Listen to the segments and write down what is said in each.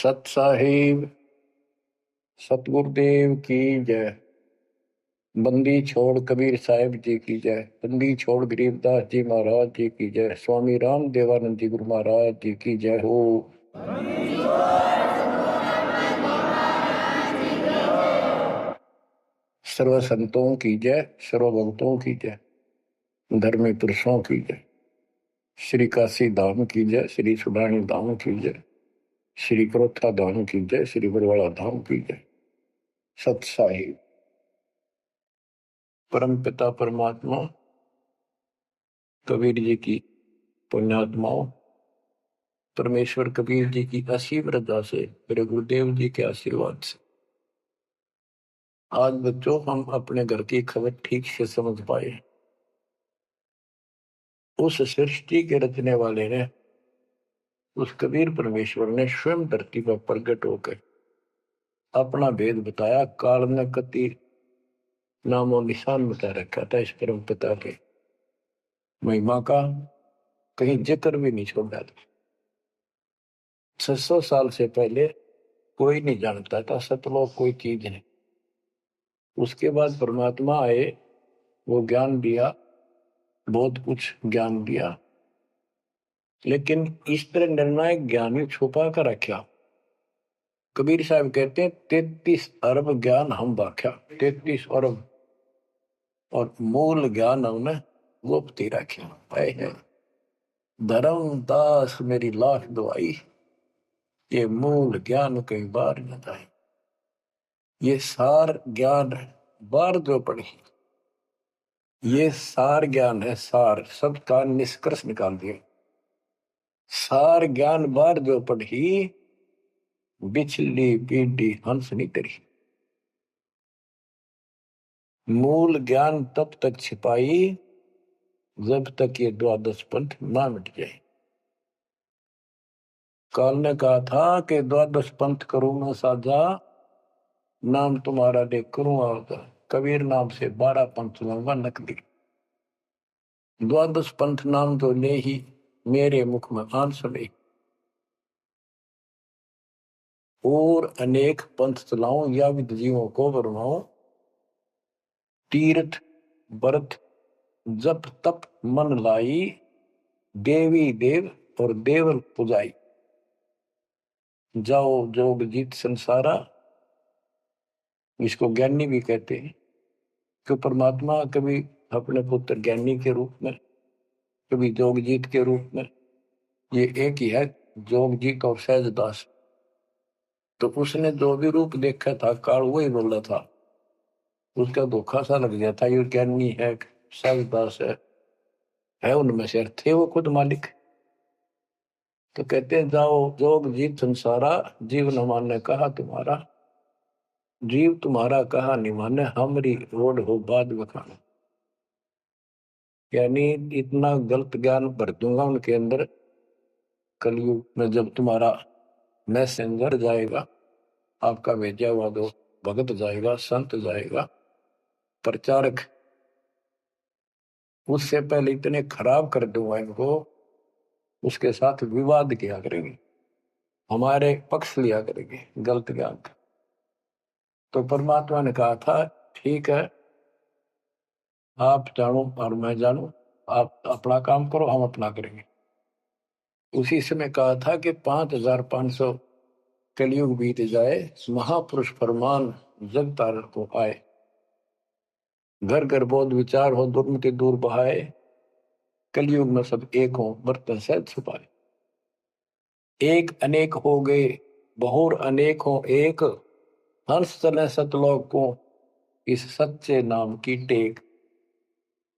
सत साहिब सतगुरुदेव की जय। बंदी छोड़ कबीर साहिब जी की जय। बंदी छोड़ गरीबदास जी महाराज जी की जय। स्वामी राम देवानंद जी गुरु महाराज जी की जय हो। सर्व संतों की जय, सर्व भक्तों की जय, धर्मी पुरुषों की जय। श्री काशी धाम की जय, श्री सुडानी धाम की जय, श्री क्रोथा धाम की जय, श्री बरवाड़ा धाम की जय। सत साहिब परम पिता परमात्मा कबीर जी की पुण्यात्माओं, परमेश्वर कबीर जी की असीम रजा से, मेरे गुरुदेव जी के आशीर्वाद से आज बच्चों हम अपने घर की खबर ठीक से समझ पाए। उस सृष्टि के रचने वाले ने, उस कबीर परमेश्वर ने स्वयं धरती पर प्रकट होकर अपना भेद बताया। काल ने कति नामो निशान बता रखा था इस परम पिता के महिमा का, कहीं जिक्र भी नहीं छोड़ा था। 600 साल से पहले कोई नहीं जानता था सतलोक कोई चीज नहीं। उसके बाद परमात्मा आए, वो ज्ञान दिया, बहुत कुछ ज्ञान दिया, लेकिन इस तरह निर्णायक ज्ञान ही छुपा कर रखा। कबीर साहब कहते हैं 33 अरब ज्ञान हम बाख्या, 33 अरब, और मूल ज्ञान हमने गुप्त ही रखा। धर्म दास मेरी लाख दुआई, ये मूल ज्ञान कई बार न जाए। ये सार ज्ञान बार जो पढ़ी, ये सार ज्ञान है, सार सबका निष्कर्ष निकाल दिया। सार ज्ञान बार जो पढ़ी, बिछली पीढ़ी हंस नहीं तरी। मूल ज्ञान तब तक छिपाई जब तक ये द्वादश पंथ ना मिट जाए। काल ने कहा था कि द्वादश पंथ करूं मैं साझा, नाम तुम्हारा दे करूं आवता। कबीर नाम से 12 पंथ लूंगा नकली। द्वादश पंथ नाम तो ले ही मेरे मुख में आन सुने, और अनेक पंथ चलाऊं या विद जीवों को बरमाऊं। तीर्थ व्रत जप तप मन लाई, देवी देव और देवल पुजाई। जाओ जोग जीत संसारा, इसको ज्ञानी भी कहते हैं कि परमात्मा कभी अपने पुत्र ज्ञानी के रूप में, कभी जोगजीत के रूप में, ये एक ही है जोगजीत और सहजदास। तो उसने जो भी रूप देखा था काल वही बोला था, उसका धोखा सा लग गया था। ये ज्ञानी है, सहजदास है उनमें से थे वो खुद मालिक। तो कहते हैं जाओ जोग जीत संसारा, जीव न माने कहा तुम्हारा। जीव तुम्हारा कहा नहीं माने, हमारी रोड हो बाद बखाना। यानी इतना गलत ज्ञान भर दूंगा उनके अंदर कलयुग में, जब तुम्हारा मैसेंजर जाएगा, आपका भेजा हुआ दो भगत जाएगा, संत जाएगा, प्रचारक, उससे पहले इतने खराब कर दूंगा इनको, उसके साथ विवाद किया करेंगे, हमारे पक्ष लिया करेंगे गलत ज्ञान का। तो परमात्मा ने कहा था ठीक है, आप जानो और मैं जानू, आप अपना काम करो, हम अपना करेंगे। उसी समय कहा था कि 5500 कलयुग बीत जाए, महापुरुष फरमान जग तारण को आए। घर घर बोध विचार हो, दुर्मति दूर बहाए, कलयुग में सब एक हो, बर्तन सहज छुपाए। एक अनेक हो गए, बहुर अनेक हो एक, हंस चले सतलोक को, इस सच्चे नाम की टेक।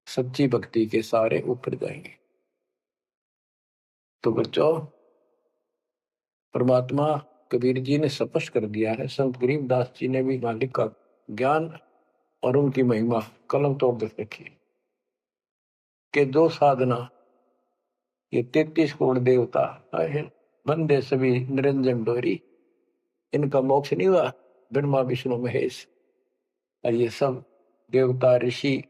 सच्ची भक्ति के सारे ऊपर जाएंगे। तो बच्चों, परमात्मा कबीर जी ने स्पष्ट कर दिया है, संत गरीबदास जी ने भी मालिक का ज्ञान और उनकी महिमा कलम तोड़ कर रखी कि जो साधना ये 33 करोड़ देवता बंदे सभी निरंजन डोरी, इनका मोक्ष नहीं हुआ ब्रह्मा विष्णु महेश। और ये सब देवता ऋषि,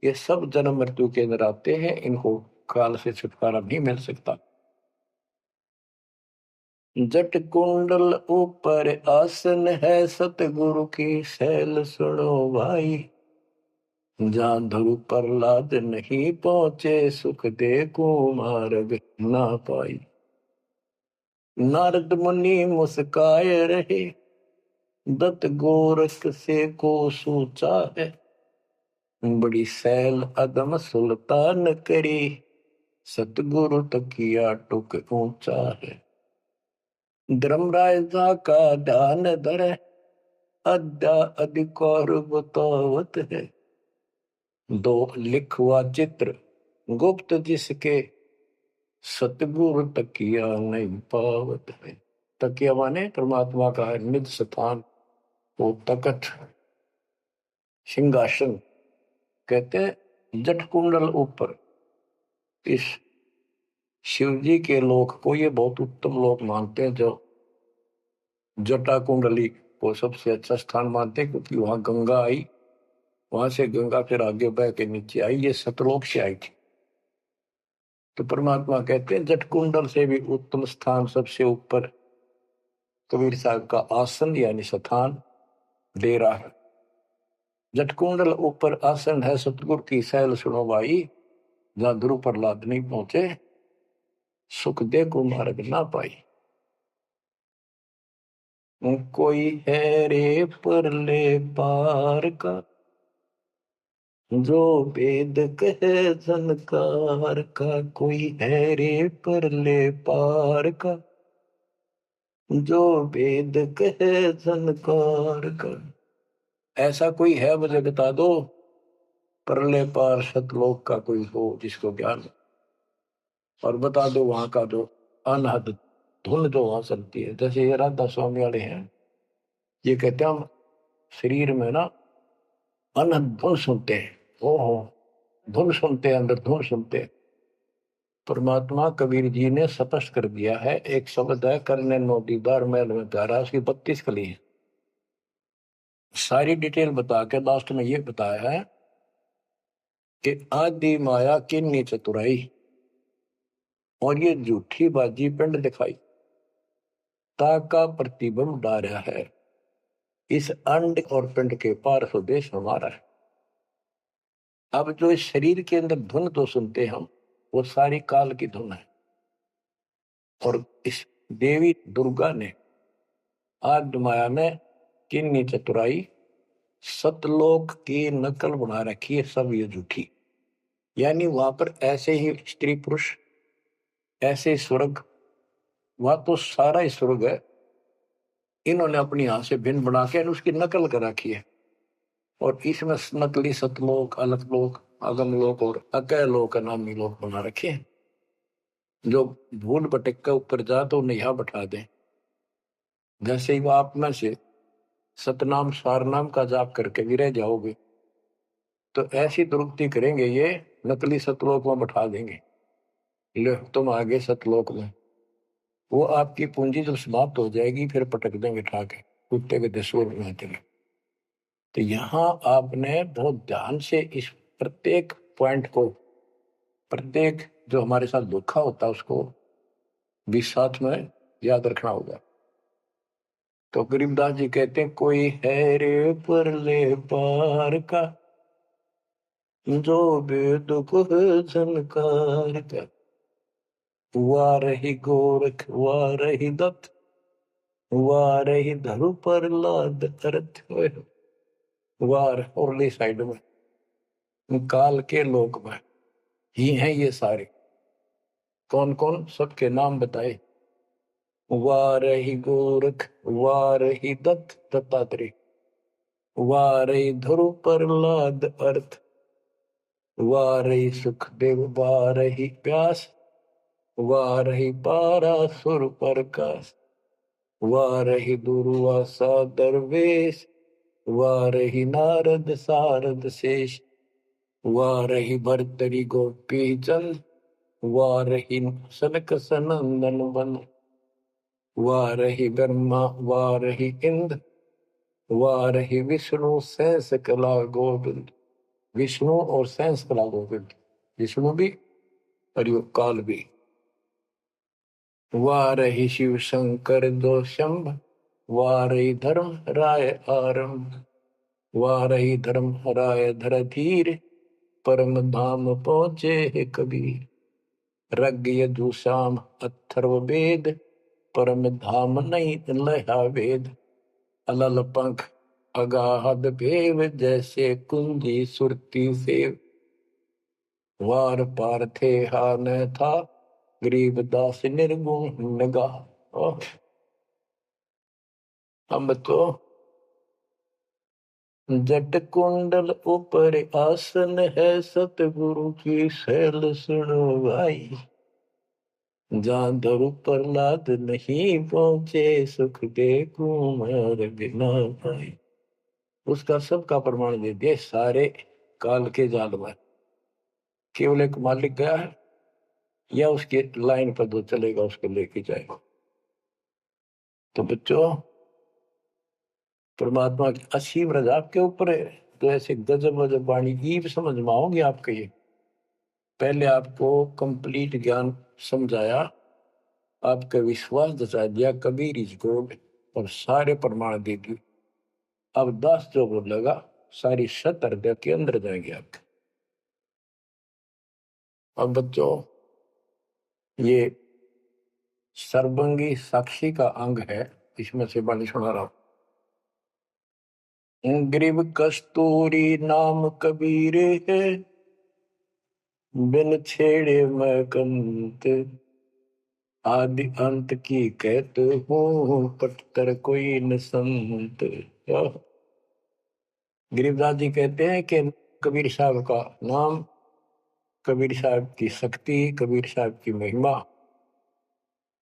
ये सब जन्म मृत्यु के अंदर आते हैं, इनको काल से छुटकारा नहीं मिल सकता। जट कुंडल ऊपर आसन है, सतगुरु की सैल सुनो भाई। जहाँ ध्रुव प्रहलाद नहीं पहुंचे, सुख दे कुमार्ग ना पाई। नारद मुनि मुस्काए रहे, दत्त गोरख से को सूचा है। बड़ी सैल अदम सुल्तान करी, सतगुरु तकिया टुक ऊंचा है। धर्मराजा का ध्यान धरे, अद्या अधिकार बतावत है। दो लिखवा चित्र गुप्त जिसके, सतगुरु तकिया नहीं पावत है। तकिया माने परमात्मा का निज स्थान, वो तकत सिंहासन। कहते जट कुंडल ऊपर, इस शिव जी के लोक को ये बहुत उत्तम लोक मानते हैं, जो जटा कुंडली को सबसे अच्छा स्थान मानते हैं, क्योंकि वहां गंगा आई, वहां से गंगा फिर आगे बह के नीचे आई, ये सतलोक से आई थी। तो परमात्मा कहते हैं जट कुंडल से भी उत्तम स्थान, सबसे ऊपर कबीर साहब का आसन यानी स्थान डेरा है। जट कुंडल ऊपर आसन है, सतगुरु की सैल सुनो भाई। जहां ध्रुव प्रहलाद नहीं पहुंचे, सुख दे को मार्ग ना पाई। कोई है रे परले पार का, जो वेद कहे झनकार का। कोई है रे परले पार का, जो वेद कहे झनकार का। ऐसा कोई है मुझे बता दो, परले पार सतलोक का कोई हो जिसको ज्ञान हो। और बता दो वहां का जो अनहद धुन जो वहां चलती है। जैसे ये राधा स्वामी वाले हैं, ये कहते हैं हम शरीर में ना अनहद धुन सुनते हैं। ओहो, धुन सुनते हैं, अंदर धुन सुनते हैं। परमात्मा कबीर जी ने स्पष्ट कर दिया है। एक शब्द है, करने नो दीदार महल में प्यारा, उसकी 32 कली है। सारी डिटेल बता के लास्ट में ये बताया है कि आदि माया किन्नी चतुराई, और ये झूठी बाजी पिंड दिखाई, ताका प्रतिबंध डारा है। इस अंड और पिंड के पार स्वदेश हमारा है। अब जो इस शरीर के अंदर धुन तो सुनते हम, वो सारी काल की धुन है। और इस देवी दुर्गा ने आदि माया में किन्नी चतुराई, सतलोक की नकल बना रखी है, सब ये झूठी। यानी वहां पर ऐसे ही स्त्री पुरुष, ऐसे स्वर्ग, वहां तो सारा ही स्वर्ग है। इन्होंने अपनी यहां से भिन्न बना के उसकी नकल कर रखी है। और इसमें नकली सतलोक, अलकलोक, अगमलोक और अकैलोक नामी लोक बना रखे हैं। जो भूल भटक के ऊपर जा तो उन्हें यहां बैठा दें। जैसे ही वो आप में से सतनाम सारनाम का जाप करके भी रह जाओगे, तो ऐसी दुर्गति करेंगे, ये नकली सतलोक में बैठा देंगे। ले तुम आगे सतलोक में, वो आपकी पूंजी जब समाप्त हो जाएगी, फिर पटक देंगे ठाके, कुत्ते के दसों में। तो यहाँ आपने बहुत ध्यान से इस प्रत्येक पॉइंट को, प्रत्येक जो हमारे साथ धोखा होता है उसको भी साथ में याद रखना होगा। तो गरीबदास जी कहते हैं, कोई है रे परले पार का, जो वेद को झनकार का। हुआ रही गोरख, हुआ रही दत्त, हुआ रही धरु प्रहलाद अर्थ। वार औरली साइड में काल के लोक में ही हैं ये सारे। कौन कौन, सबके नाम बताए। वारही गोरख, वारही दत्त दत्तात्रेय, वारही ध्रुव प्रहलाद अर्थ, वारही सुखदेव, वारही व्यास, वारही पारासुर प्रकाश, वारही दुर्वासा दरवेश, वारही नारद सारद शेष, वारही भरतरी गोपी चंद, वारही सनक सनंदन बन, वारही ब्रह्मा, वारही इंद्र, वारही विष्णु सहस कला गोविंद। विष्णु और सहस कला गोविंद, विष्णु भी और यो काल भी। वारहि शिव शंकर दो शंभ, वारहि धर्म राय आरंभ, वारहि धर्म राय धर धीर, परम धाम पहुँचे है कबीर। रग यजुषाम अथर्व वेद, परम धाम नहीं लहा वेद। अलल पंख अगाहद भेव, जैसे कुंजी सुरती सेव। वार पार थे हा न था, गरीबदास निर्गुण नगा। हम तो जट कुंडल ऊपर आसन है, सतगुरु की शैल सुनो भाई। जहाँ धरु प्रहलाद नहीं पहुंचे, सुख दे कुमार बिना भाई। उसका सबका प्रमाण दे दिया सारे काल के जाल में। केवल एक मालिक गया है या उसके लाइन पर जो चलेगा उसको लेके जाएगा। तो बच्चों, परमात्मा की असीम रजा आपके ऊपर है। तो ऐसे गजब गजब वाणी ईब समझ में आओगे आपके। ये पहले आपको कंप्लीट ज्ञान समझाया, आपका विश्वास जता दिया कबीर इज गॉड, और सारे प्रमाण दे दिए। अब 10 जो बोलेगा सारी सत हृदय के अंदर जाएंगे आपके। अब बच्चों, ये सर्वंगी साक्षी का अंग है, इसमें से वाणी सुना रहा हूं। ग्रीव कस्तूरी नाम कबीर है, बिन छेड़े मैं कंत। आदि अंत की कहते हूँ, पटकर कोई न संत। गरीबदास जी कहते हैं कि कबीर साहब का नाम, कबीर साहब की शक्ति, कबीर साहब की महिमा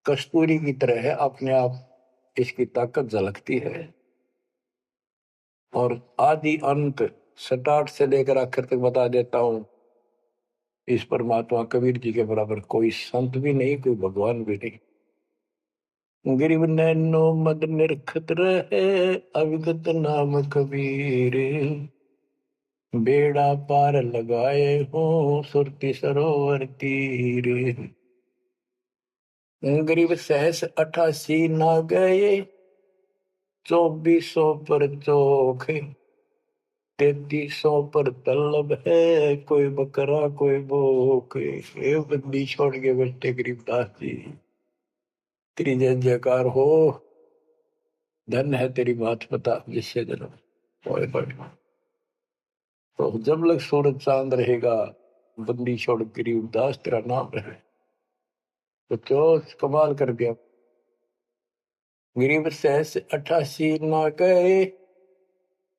कस्तूरी की तरह है। अपने आप इसकी ताकत झलकती है, और आदि अंत स्टार्ट से लेकर आखिर तक बता देता हूं। इस परमात्मा कबीर जी के बराबर कोई संत भी नहीं, कोई भगवान भी नहीं। गिरिव नैनो मद निरखत रहे, अविगत नाम कबीर। बेड़ा पार लगाए हो, सुरति सरोवर तीर। गरीब सहस 88 ना गए, 2400 पर चोख। 3300 पर तलब है, कोई बकरा कोई भूख। ये बंदी छोड़ के बैठे गरीबदास जी। तेरी जय जयकार हो, धन है तेरी बात पता जिससे जन्म होए पड़े। तो जब लग सूरज चांद रहेगा, बंदी छोड़ गरीबदास तेरा नाम रहे। तो क्यों कमाल कर दिया। गरीब सहस 88 ना गए,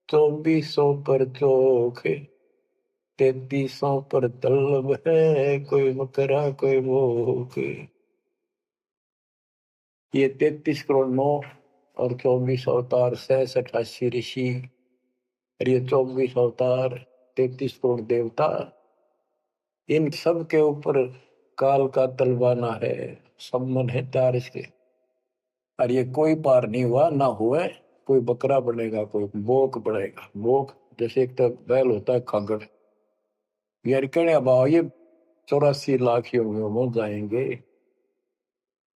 2400 पर चोख। 3300 पर तलब है, कोई मकरा कोई भूख। ये 33 करोड़ 9 और 24 अवतार, 88 ऋषि, और ये 24 अवतार, 33 करोड़ देवता, इन सब के ऊपर काल का तलवाना है, सम्मन है तार इसके। और ये कोई पार नहीं हुआ ना हुए। कोई बकरा बनेगा, कोई बोक बनेगा। बोक जैसे एक तो बैल होता है खागड़, यार कहने अब ये 84 लाख योनियों में जाएंगे।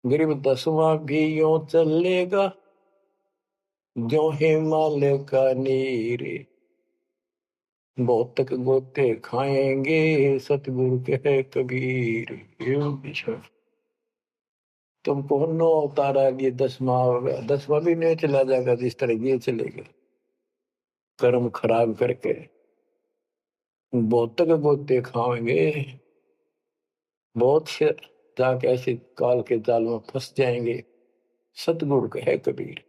गरीब 10वां भी यूं चलेगा, जो हिमालय का नीर। बहुत तक गोते खाएंगे, सतगुरु के कबीर। तुमको 9 उतारा, ये 10वां भी नहीं चला जाएगा जिस तरह ये चलेगा, कर्म खराब करके। बहुत तक गोते खाएंगे, बहुत से जाके ऐसे काल के जाल में फंस जाएंगे। सतगुरु कहे कबीर,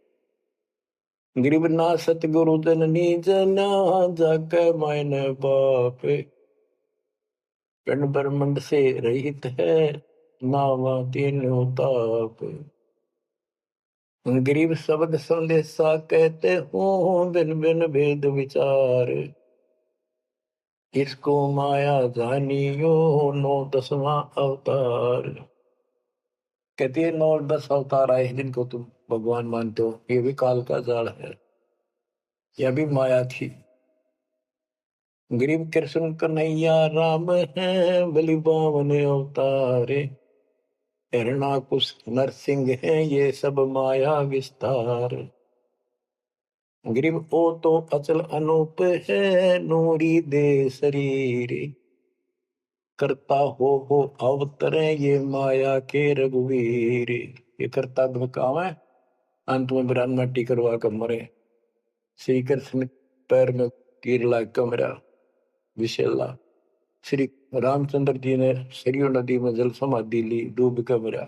गरीब ना सतगुरु जननी जना, जाके मायने बाप। पिंड ब्रह्मंड से रहित है, नावा तीनों ताप। गरीब शब्द संदेशा कहते हो, बिन बिन भेद विचार। इसको माया जानियो, 9 10वां अवतार। कहती है 9 10 अवतार आए जिनको तुम भगवान मानते हो, ये भी काल का जाल है, यह भी माया थी। गरीब कृष्ण कन्हैया राम है, बलि बावन अवतारे। हिरणाकुश नरसिंह है ये सब माया विस्तार। ग्रीव ओ तो अचल अनूप है नूरी दे शरीर। करता हो अवतरे ये माया के रघुवीर। ये करता काम है, अंत में बिरान मट्टी करवा कर मरे। श्री कृष्ण पैर में तीर लाग कर मेरा विशेला। श्री रामचंद्र जी ने सरयू नदी में जल समाधि ली डूब कर मेरा।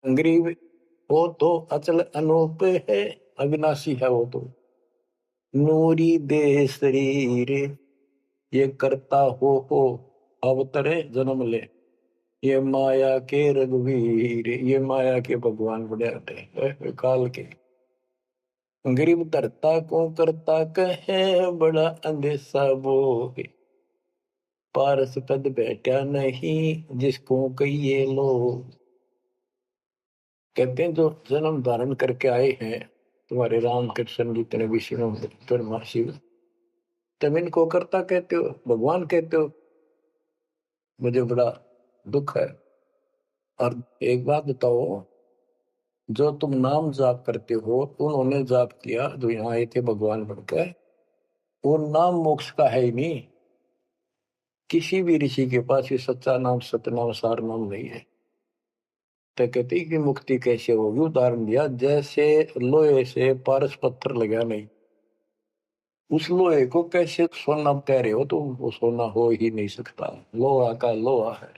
ग्रीव वो तो अचल अनूप है, अविनाशी है वो तो। नूरी दे शरीर। ये करता हो अवतरे जन्म ले। ये माया के रघुवीर। ये माया के भगवान बड़े होते हैं काल के। गरीब धरता को करता कहे बड़ा अंदेशा बोहे। पारस पद बैठा नहीं जिसको कहिए लोग। कहते हैं जो जन्म धारण करके आए हैं तुम्हारे राम कृष्ण जितने विष्णु ब्रह्मा शिव, तुम इनको करता कहते हो, भगवान कहते हो। मुझे बड़ा दुख है। और एक बात बताओ, जो तुम नाम जाप करते हो उन्होंने जाप किया जो यहाँ आए थे भगवान बनकर, वो नाम मोक्ष का है ही नहीं। किसी भी ऋषि के पास ये सच्चा नाम सतनाम सार नाम नहीं है। तो कहते कि मुक्ति कैसे होगी, उदाहरण दिया जैसे लोहे से पारस पत्थर लगा नहीं, उस लोहे को कैसे सोना कह रहे हो, तो वो सोना हो ही नहीं सकता, लोहा का लोहा है।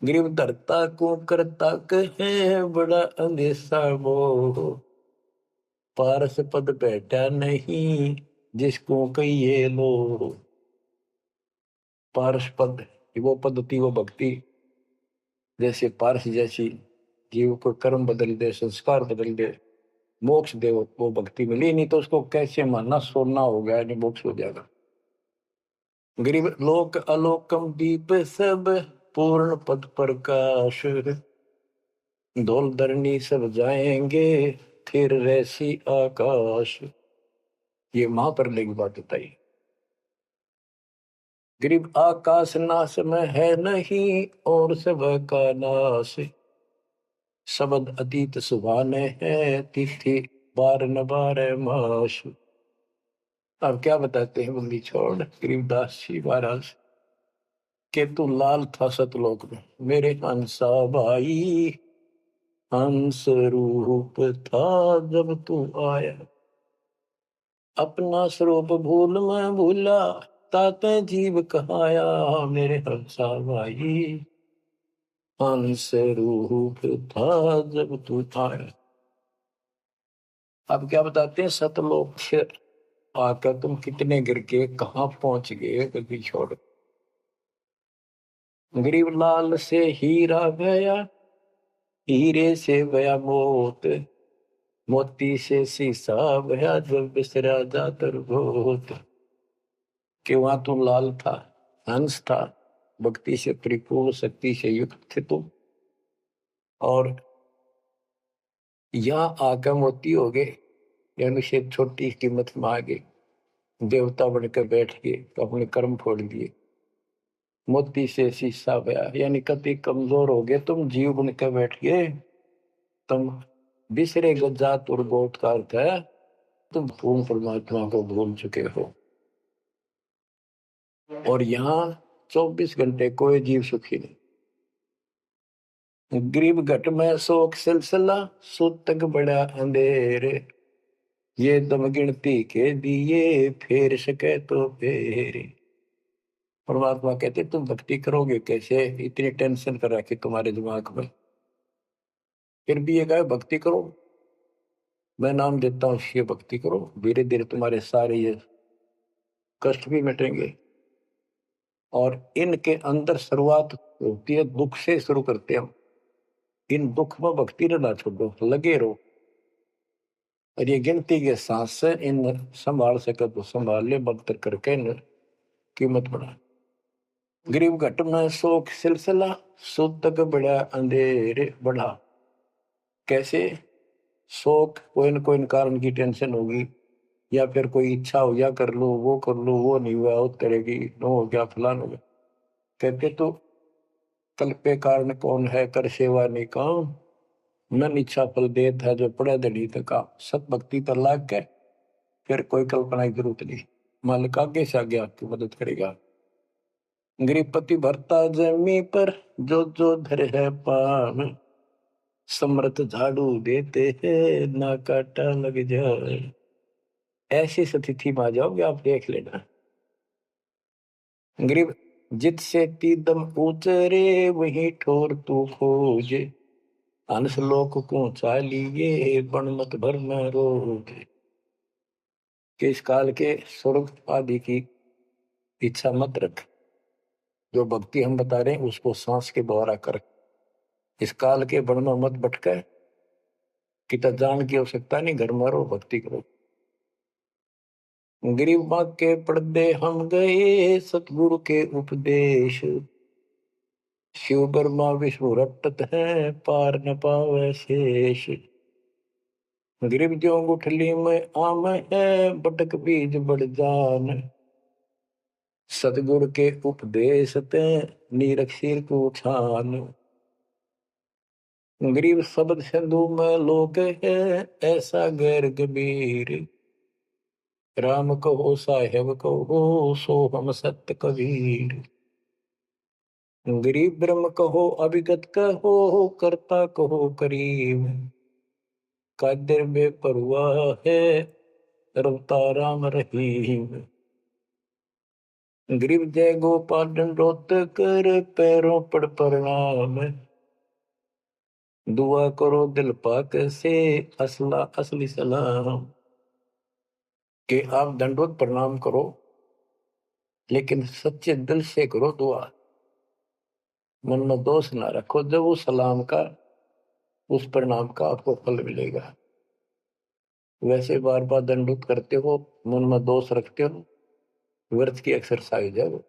ग्रीव धरता को करता कहे बड़ा अंदेशा वो। पारस पद बैठा नहीं जिसको कहिए लो। पारस पद वो पद्धति वो भक्ति, जैसे पारस जैसी जीव को कर्म बदल दे, संस्कार बदल दे, मोक्ष दे, वो भक्ति मिली नहीं तो उसको कैसे मानना सोना हो गया नहीं मोक्ष हो जाएगा। गरीब लोक अलोकम दीप सब पूर्ण पद प्रकाश। धोल धरनी सब जाएंगे फिर रहसी आकाश। ये महाप्रलय की बात बताई। गरीब आकाश नाश में है नहीं और सब का नाश। शब्द अतीत सुभाने है तिथि बार न बार माश। अब क्या बताते हैं बंदी छोड़ गरीबदास जी महाराज के तू लाल था सतलोक में मेरे हंसा भाई। हंस रूप था जब तू आया। अपना स्वरूप भूल मैं भूला ताते जीव कहाया। मेरे हंसा भाई हंस रूप था जब तू आया। अब क्या बताते हैं सतलोक से आकर तुम कितने गिर के कहाँ पहुंच गए कभी छोड़। गरीब लाल से हीरा गया हीरे से गया मोत। मोती से शीशा गया जब बिसरा जातर भूत। कि वहां तुम लाल था, हंस था, भक्ति से परिपूर्ण शक्ति से युक्त थे तुम, और यहाँ आकर मोती हो गए, यानी से छोटी कीमत में आ गए, देवता बनकर बैठ गए तो अपने कर्म फोड़ दिए। मोती से शीशा गया यानी कति कमजोर हो गए तुम, जीव बनकर बैठ गए तुम। बिसरे जात और गोत का अर्थ है तुम पूर्ण परमात्मा को भूल चुके हो। और यहाँ 24 घंटे कोई जीव सुखी नहीं। गरीब घट में शोक सिलसिला सुत तक बड़ा अंधेरे। ये दम गिनती के दिए फेर सके तो फेरे। परमात्मा कहते तुम भक्ति करोगे कैसे, इतनी टेंशन कर रखी तुम्हारे दिमाग में, फिर भी ये कहे भक्ति करो, मैं नाम देता हूँ ये भक्ति करो, धीरे धीरे तुम्हारे सारे ये कष्ट भी मिटेंगे। और इनके अंदर शुरुआत होती है दुख से, शुरू करते हैं हम। इन दुख में भक्ति ना छोड़ो, लगे रहो। और ये गिनती के सांस से इन संभाल सके तो संभाल ले, बदतर करके इन कीमत बढ़ा। गरीब घट में शोक सिलसिला सुत तक बड़ा अंधेरे बढ़ा। कैसे, शोक कोई न कोई कारण की टेंशन होगी, या फिर कोई इच्छा हो या कर लो वो कर लो, वो नहीं हुआ वो करेगी, नो हो गया फलान हो गया। कहते तो कल पे कारण कौन है, कर सेवा नहीं काम, मन इच्छा फल देत है, जो पड़े धड़ी का। सत भक्ति पर लाग के फिर कोई कल्पना की जरूरत नहीं, मालिक आगे से आगे आपकी मदद करेगा। गृहपति भरता जमी पर, जो धर है पाम, समर्थ झाड़ू देते हैं, ना काटा लग जाए। ऐसी स्थिति में आ जाओगे आप, देख लेना। गरीब जित से तीदम उतरे, वही ठोर तू खोजे, अंश लोक को चालिए, बन मत भर न रोगे। कि इस काल के स्वर्ग आदि की इच्छा मत रख, जो भक्ति हम बता रहे हैं उसको सांस के द्वारा कर। इस काल के बन में मत भटके, कि जान की आवश्यकता नहीं, घर में रहो भक्ति करो। गरीब माँ के पर्दे हम गए, सतगुरु के उपदेश, शिव ब्रह्मा विष्णु रटत है, पार न पावे शेष। गरीब जो गुठली में आम है, बटक बीज बढ़ जान, सतगुरु के उपदेश ते, नीरख सिर को छान। गरीब शब्द सिंधु में लोक है, ऐसा गैर गंभीर, राम कहो साहेब कहो, सो हम सत्य कबीर। गरीब ब्रह्म कहो अभिगत कहो, करता कहो करीब, कादिर में परुआ है, रवता राम रहीम। गरीब जय गोपाल दंडोत कर, पैरों पड़ प्रणाम, दुआ करो दिल पाक से, असला असली सलाम। कि आप दंडोत प्रणाम करो, लेकिन सच्चे दिल से करो दुआ, मन में दोष ना रखो। जब उस सलाम का, उस प्रणाम का आपको फल मिलेगा। वैसे बार बार दंडोत करते हो, मन में दोष रखते हो, व्यर्थ की एक्सरसाइज है वो।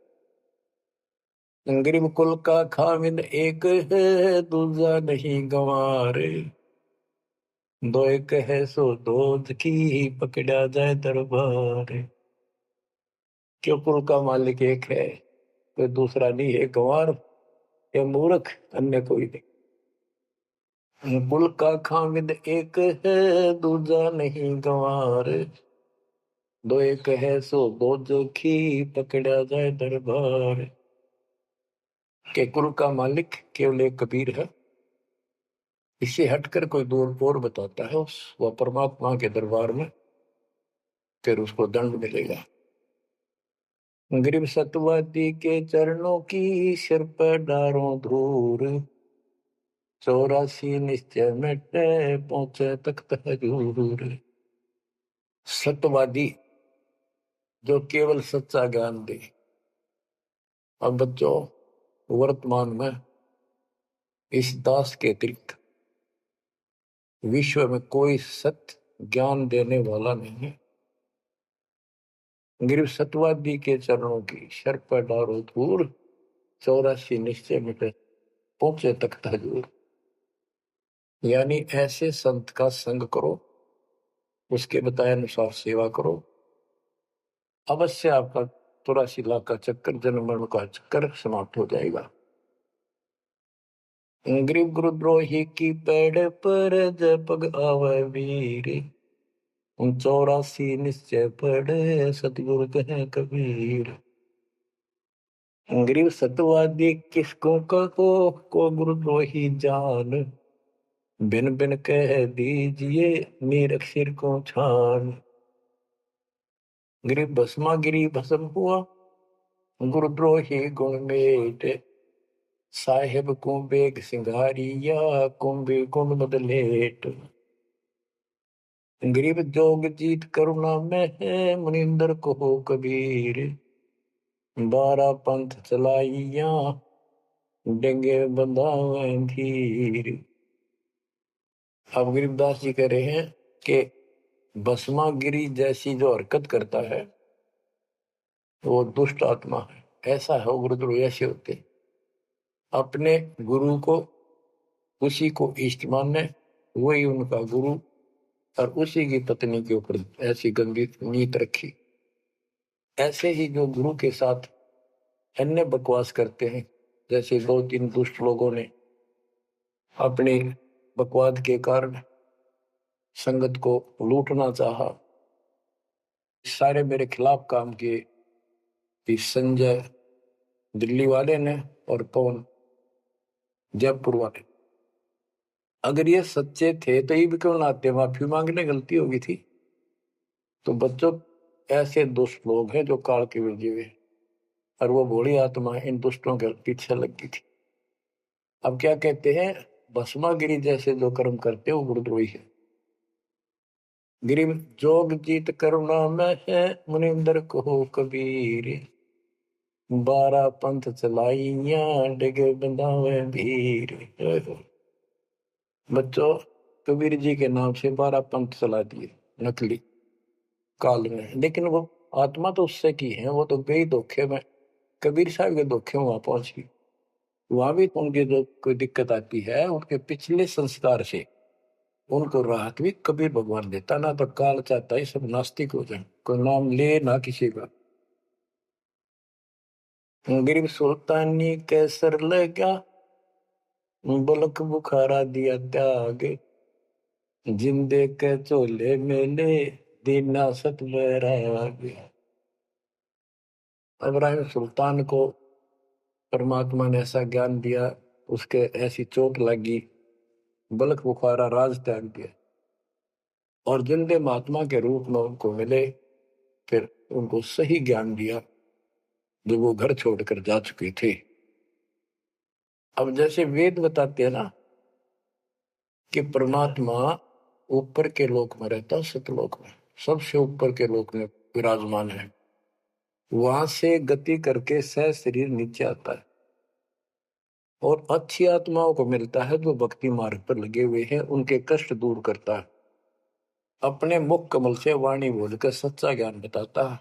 गरीब कुल का खामिद एक है, दूजा नहीं गंवारे, दो एक है सो दूध की, पकड़ा जाए दरबार। क्यों कुल का मालिक एक है, कोई दूसरा नहीं है, गंवार या मूर्ख अन्य कोई नहीं। कुल का खामिद एक है, दूजा नहीं गंवार, दो एक है सो दो की, पकड़ा जाए दरबार। के कुल का मालिक केवल एक कबीर है, इससे हटकर कोई दूर और बताता है उस वह परमात्मा के दरबार में, फिर उसको दंड मिलेगा। गरीब सतवादी के चरणों की, सिर पर डारों धूर, 84 निश्चय मिटे, पहुंचे तख्त हजूर। सत्यवादी जो केवल सच्चा ज्ञान दे। अब बच्चों, वर्तमान में इस दास के अतिरिक्त विश्व में कोई सत्य ज्ञान देने वाला नहीं है। गरीब सतवादी के चरणों की, शर पर डारो धूर, 84 निश्चय मिटे, पहुंचे तख्त हजूर। यानी ऐसे संत का संग करो, उसके बताए अनुसार सेवा करो, अवश्य आपका 84 लाख का चक्कर, जन्म मरण का चक्कर समाप्त हो जाएगा। गरीब गुरुद्रोही की पेड़ पर, जय पग आवे वीर, 84 निश्चय पढ़े, सतगुरु कहे कबीर। गरीब सतवादी किसको कहो, को गुरुद्रोही जान, बिन बिन कह दीजिए, नीरख सिर को छान। गरीब भस्मा गिरी भस्म हुआ, गुरुद्रोही गुण मेट, साहेब को बेग सिंगारिया, कुंभे गुण बदलेट। गरीब जोग जीत करुणा में है, मुनिंदर को हो कबीर, 12 पंथ चलाइया, डेंगे बंधावे धीर। अब गरीबदास जी कह रहे हैं कि भस्मागिरी जैसी जो हरकत करता है वो दुष्ट आत्मा है। ऐसा है गुरुद्रोह, ऐसे होते अपने गुरु को, उसी को इष्ट माने, वही उनका गुरु, और उसी की पत्नी के ऊपर ऐसी गंदी नीत रखी। ऐसे ही जो गुरु के साथ अन्य बकवास करते हैं। जैसे 2-3 दुष्ट लोगों ने अपनी बकवाद के कारण संगत को लूटना चाहा, सारे मेरे खिलाफ काम किए। इस संजय दिल्ली वाले ने और पवन जयपुर वाले, अगर ये सच्चे थे तो ये भी क्यों ना आते, माफी मांगने गलती होगी थी। तो बच्चों, ऐसे दुष्ट लोग हैं जो काल के भेजे हुए, और वो भोली आत्मा इन दुष्टों के पीछे लगी थी। अब क्या कहते हैं, भस्मागिरी जैसे जो कर्म करते हो गुरुद्रोही है। गिरी जोग जीत करुणा में है, मुनिंदर को कबीर, 12 पंथ चलाइया डिगे बंधावे भीर। बच्चों, कबीर जी के नाम से 12 पंथ चला दिए नकली काल में, लेकिन वो आत्मा तो उससे की है, वो तो गई धोखे में, कबीर साहब के धोखे में वहां पहुंची। वहां भी उनकी जो कोई दिक्कत आती है, उनके पिछले संस्कार से उनको राहत भी कबीर भगवान देता। ना तो काल चाहता है सब नास्तिक हो जाए, कोई नाम ले ना किसी का। गरीब सुल्तानी कैसर लगा, बलक बुखारा दिया त्याग, जिंदे के चोले मेले दीना सत बैराग। इब्राहिम सुल्तान को परमात्मा ने ऐसा ज्ञान दिया, उसके ऐसी चोट लगी, बलक बुखारा राज त्याग दिया, और जिंदे महात्मा के रूप में उनको मिले, फिर उनको सही ज्ञान दिया जो वो घर छोड़कर जा चुके थे। अब जैसे वेद बताते हैं ना कि परमात्मा ऊपर के लोक में रहता है, सतलोक में, सबसे ऊपर के लोक में विराजमान है। वहां से गति करके सह शरीर नीचे आता है और अच्छी आत्माओं को मिलता है जो भक्ति मार्ग पर लगे हुए हैं, उनके कष्ट दूर करता है, अपने मुख कमल से वाणी बोलकर सच्चा ज्ञान बताता है,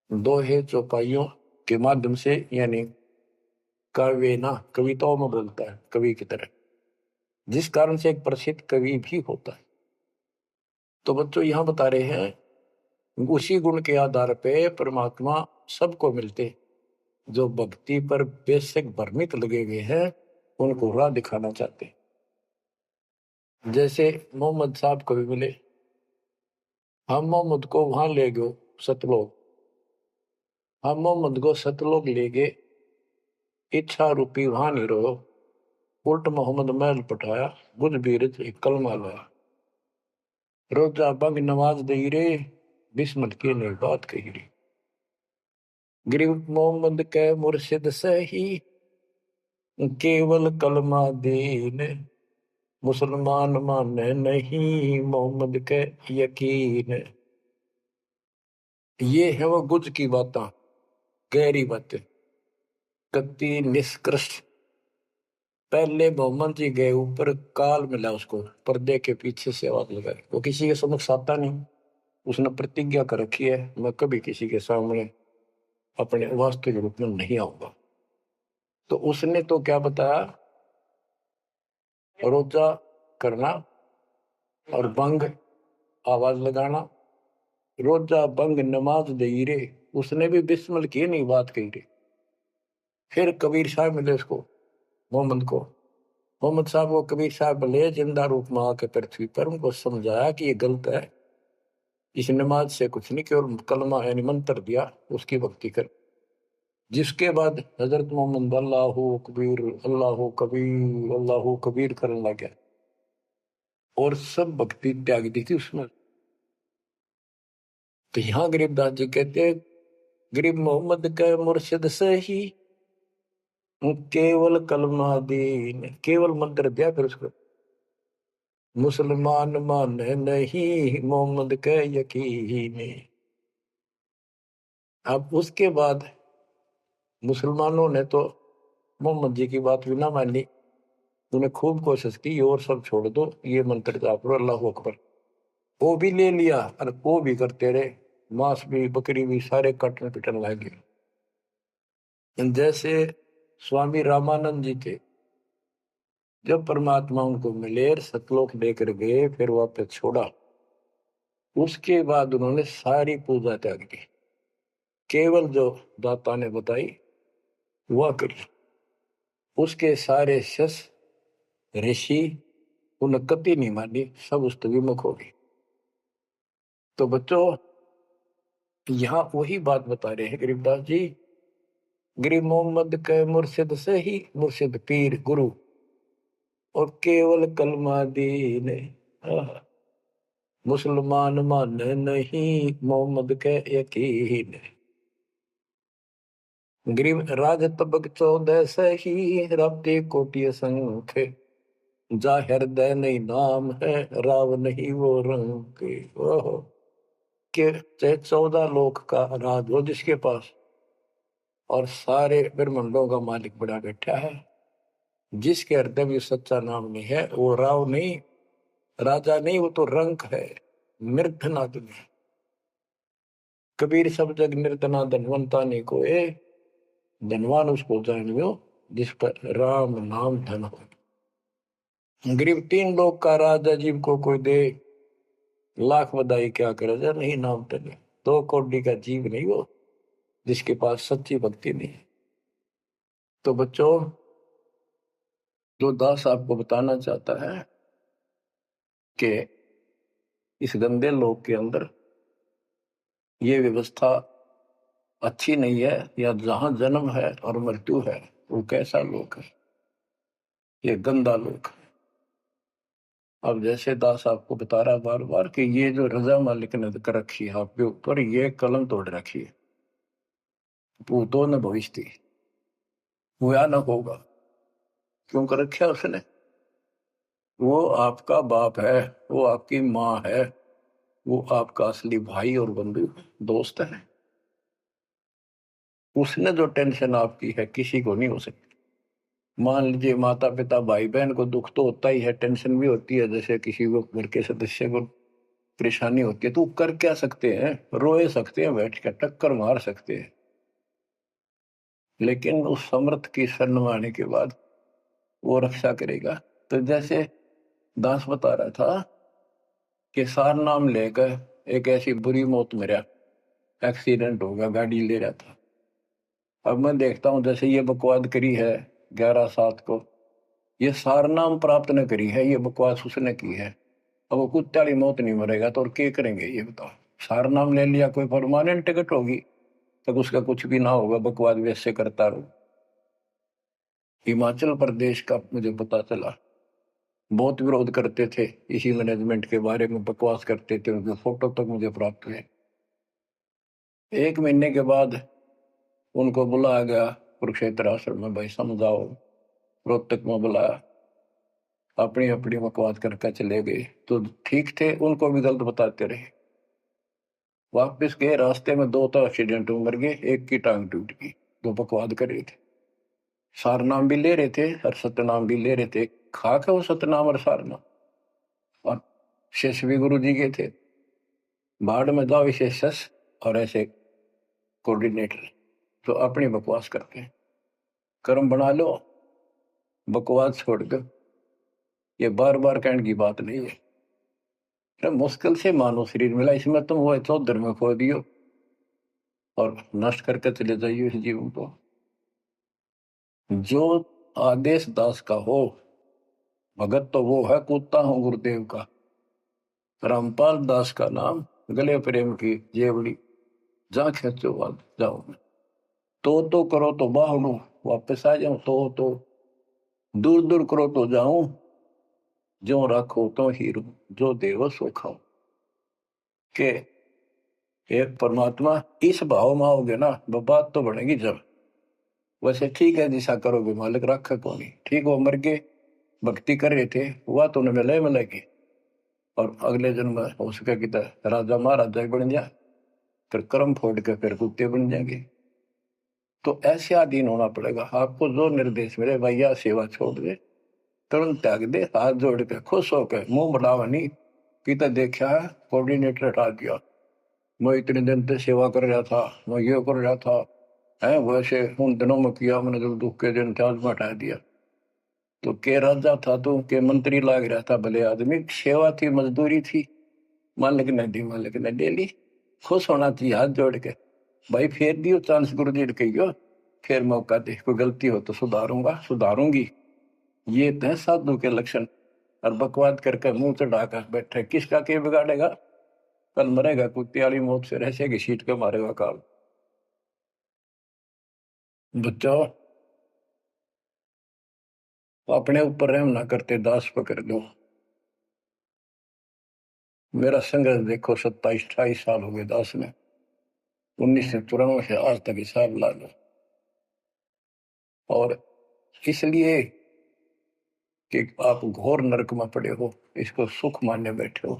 दोहे चौपाइयों के माध्यम से, यानी काव्य ना कविताओं में बोलता है कवि की तरह, जिस कारण से एक प्रसिद्ध कवि भी होता है। तो बच्चों यहाँ बता रहे हैं उसी गुण के आधार पे परमात्मा सबको मिलते, जो भक्ति पर बेशक भ्रमित लगे हुए हैं उनको राह दिखाना चाहते। जैसे मोहम्मद साहब को भी मिले, हम मोहम्मद को वहां ले गए सतलोक, हम मोहम्मद को सतलोक ले गए, इच्छा रूपी वहां नहीं रहो, उल्ट मोहम्मद महल पठाया, बुझ बीरज एक कलमा लाया, रोजा बंग नमाज दई रे, बिस्मल की ने बात कही रे। गरीब मोहम्मद के मुर्शिद सही, केवल कलमा दीन, मुसलमान माने नहीं मोहम्मद के यकीन। ये है वो गुज की बातें, गहरी बातें, कति निष्कृष्ट। पहले मोहम्मद जी गए ऊपर, काल मिला उसको, पर्दे के पीछे से आवाज लगाई, वो किसी के समक्ष आता नहीं, उसने प्रतिज्ञा कर रखी है मैं कभी किसी के सामने अपने वास्तविक रूप में नहीं आऊंगा। तो उसने तो क्या बताया, रोजा करना और बंग आवाज लगाना, रोजा बंग नमाज दे रे, उसने भी बिस्मिल की नहीं बात कही रे। फिर कबीर साहब मिले उसको, मोहम्मद को, मोहम्मद साहब को कबीर साहब ले जिंदा रूप में आके पृथ्वी पर उनको समझाया कि ये गलत है, इस नमाज से कुछ नहीं, केवल कलमा यानी मंत्र दिया, उसकी भक्ति कर। जिसके बाद हजरत मोहम्मद अल्लाह कबीर अल्लाह कबीर करने लग गया और सब भक्ति त्याग दी थी उसमें। तो यहाँ गरीबदास जी कहते हैं, गरीब मोहम्मद का मुर्शिद सही, केवल कलमा दीन, केवल मंत्र दिया, फिर उसको मुसलमान माने नहीं मोहम्मद के यकीन। अब उसके बाद मुसलमानों ने तो मोहम्मद जी की बात भी ना मानी, उन्हें खूब कोशिश की और सब छोड़ दो, ये मंत्र जाप लो अल्लाह अकबर, वो भी ले लिया और वो भी करते रहे, मांस भी बकरी भी सारे कटने पिटने लगे। जैसे स्वामी रामानंद जी थे, जब परमात्मा उनको मिले सतलोक लेकर गए, फिर वापस छोड़ा, उसके बाद उन्होंने सारी पूजा त्याग दी, केवल जो दाता ने बताई हुआ कर। उसके सारे शस ऋषि उन कति नहीं मानी, सब उस विमुख हो गए। तो बच्चों यहाँ वही बात बता रहे हैं गरीबदास जी, गरीब मोहम्मद के मुर्शिद से ही मुर्शिद पीर गुरु और केवल कलमा दीन, मुसलमान मान नहीं मोहम्मद के यकीन। गरीब राज तबक 14 से ही रब्ते कोटि संख, जा हृदय नहीं नाम है राव नहीं वो रंग के। ओहो के 14 लोक का राज हो जिसके पास, और सारे ब्रह्मांडों का मालिक बड़ा बैठा है, जिसके हृदय में सच्चा नाम नहीं है वो राव नहीं, राजा नहीं, वो तो रंक है, निर्धनादन है। कबीर सब जग निर्धना धनवंता नहीं कोई, धनवान उसको जानियो जिस पर राम नाम धन हो। गरीब 3 लोग का राजा जीव को कोई दे, लाख बधाई क्या करे जा नहीं नाम धन। 2 कौड़ी का जीव नहीं वो जिसके पास सच्ची भक्ति नहीं। तो बच्चों जो दास आपको बताना चाहता है कि इस गंदे लोक के अंदर ये व्यवस्था अच्छी नहीं है, या जहां जन्म है और मृत्यु है वो कैसा लोक है, ये गंदा लोक है। अब जैसे दास आपको बता रहा बार बार कि ये जो रजा मालिक ने कर रखी है आपके ऊपर, ये कलम तोड़ रखी है, भूतो न भविष्य हुआ न होगा। क्यों कर रखा उसने? वो आपका बाप है, वो आपकी माँ है, वो आपका असली भाई और बंधु दोस्त है। उसने जो टेंशन आपकी है किसी को नहीं हो सकती। मान लीजिए माता पिता भाई बहन को दुख तो होता ही है, टेंशन भी होती है, जैसे किसी को घर के सदस्य को परेशानी होती है, तो कर क्या सकते हैं? रोए सकते हैं, बैठ कर टक्कर मार सकते हैं, लेकिन उस समर्थ की शरण में आने के बाद वो रक्षा करेगा। तो जैसे दास बता रहा था कि सार नाम लेकर एक ऐसी बुरी मौत मरा, एक्सीडेंट होगा, गाड़ी ले रहा था। अब मैं देखता हूं जैसे ये बकवाद करी है 11/7 को, ये सार नाम प्राप्त न करी है, ये बकवास उसने की है। अब वो कुत्ते वाली मौत नहीं मरेगा तो और क्या करेंगे ये बताओ? सार नाम ले लिया, कोई परमानेंट टिकट होगी तब उसका कुछ भी ना होगा, बकवाद वैसे करता रहो। हिमाचल प्रदेश का मुझे पता चला, बहुत विरोध करते थे इसी मैनेजमेंट के बारे में, बकवास करते थे, उनके फोटो तक मुझे प्राप्त हुए। 1 महीने के बाद उनको बुलाया गया कुरुक्षेत्र आश्रम में, भाई समझाओ। रोहतक में बुलाया, अपनी अपनी बकवास करके चले गए। तो ठीक थे, उनको भी गलत बताते रहे। वापिस गए, रास्ते में 2 तो एक्सीडेंट में मर गए, एक की टांग टूट गई। जो बकवाद कर रहे थे, सार नाम भी ले रहे थे और सतनाम भी ले रहे थे, खाक है वो सतनाम और सार नाम। और शेष भी गुरु जी के थे, बाढ़ में जाओ विशेष और ऐसे कोऑर्डिनेटर तो अपनी बकवास करते हैं। कर्म बना लो, बकवास छोड़ कर। ये बार बार कहने की बात नहीं है, तो मुश्किल से मानो शरीर मिला, इसमें तुम वो चौधर में खो दियो और नष्ट करके चले जाइए इस जीवन को। जो आदेश दास का हो भगत तो वो है, कूदता हूं गुरुदेव का। रामपाल दास का नाम, गले प्रेम की जेवड़ी, जा खेचो बाद जाओ। तो करो तो बाहू वापस आ जाऊं, तो दूर दूर करो तो जाऊं, जो रखो तो हीरो, जो देवो सो खाओ। के एक परमात्मा इस भाव में आओगे ना, बात तो बढ़ेगी। जब वैसे ठीक है दिशा करोगे, मालिक रखा को नहीं। ठीक वो मर गए, भक्ति कर रहे थे, हुआ तो उन्हें मिलेगी, और अगले जन्म में हो सके कि राजा महाराजा बन जाए, फिर कर्म फोड़ के फिर कुत्ते बन जाएंगे। तो ऐसे अधीन होना पड़ेगा आपको। जो निर्देश मिले, भैया सेवा छोड़ दे, तुरंत त्याग दे, हाथ जोड़ के खुश होकर, मुंह बढ़ावा नहीं कि देखा है कोऑर्डिनेटर हटा दिया, मैं इतने दिन से सेवा कर रहा था, मैं ये कर रहा था, है वैसे उन दिनों में किया मैंने, जो दुख के दिन थे आज में हटा दिया। तो के राजा था तो के मंत्री लाग रहा था, भले आदमी, सेवा थी, मजदूरी थी, मालिक ने दी, मालिक ने ले ली। खुश होना चाहिए हाथ जोड़ के, भाई फेर दियो चांस गुरु जी कहियो, फिर मौका दे, कोई गलती हो तो सुधारूंगा, सुधारूंगी। ये तो है साधु के लक्षण। और बकवाद करके मुंह चढ़ाकर बैठे, किसका के बिगाड़ेगा? कल मरेगा कुत्ते वाली मौत से, रहसे की सीट के मारेगा काल। बच्चों, अपने ऊपर रहम ना करते, दास पकड़ लो। मेरा संघर्ष देखो, 27-28 साल हो गए दास में, 1994 से आज तक हिसाब ला लो। और इसलिए कि आप घोर नरक में पड़े हो, इसको सुख मानने बैठे हो।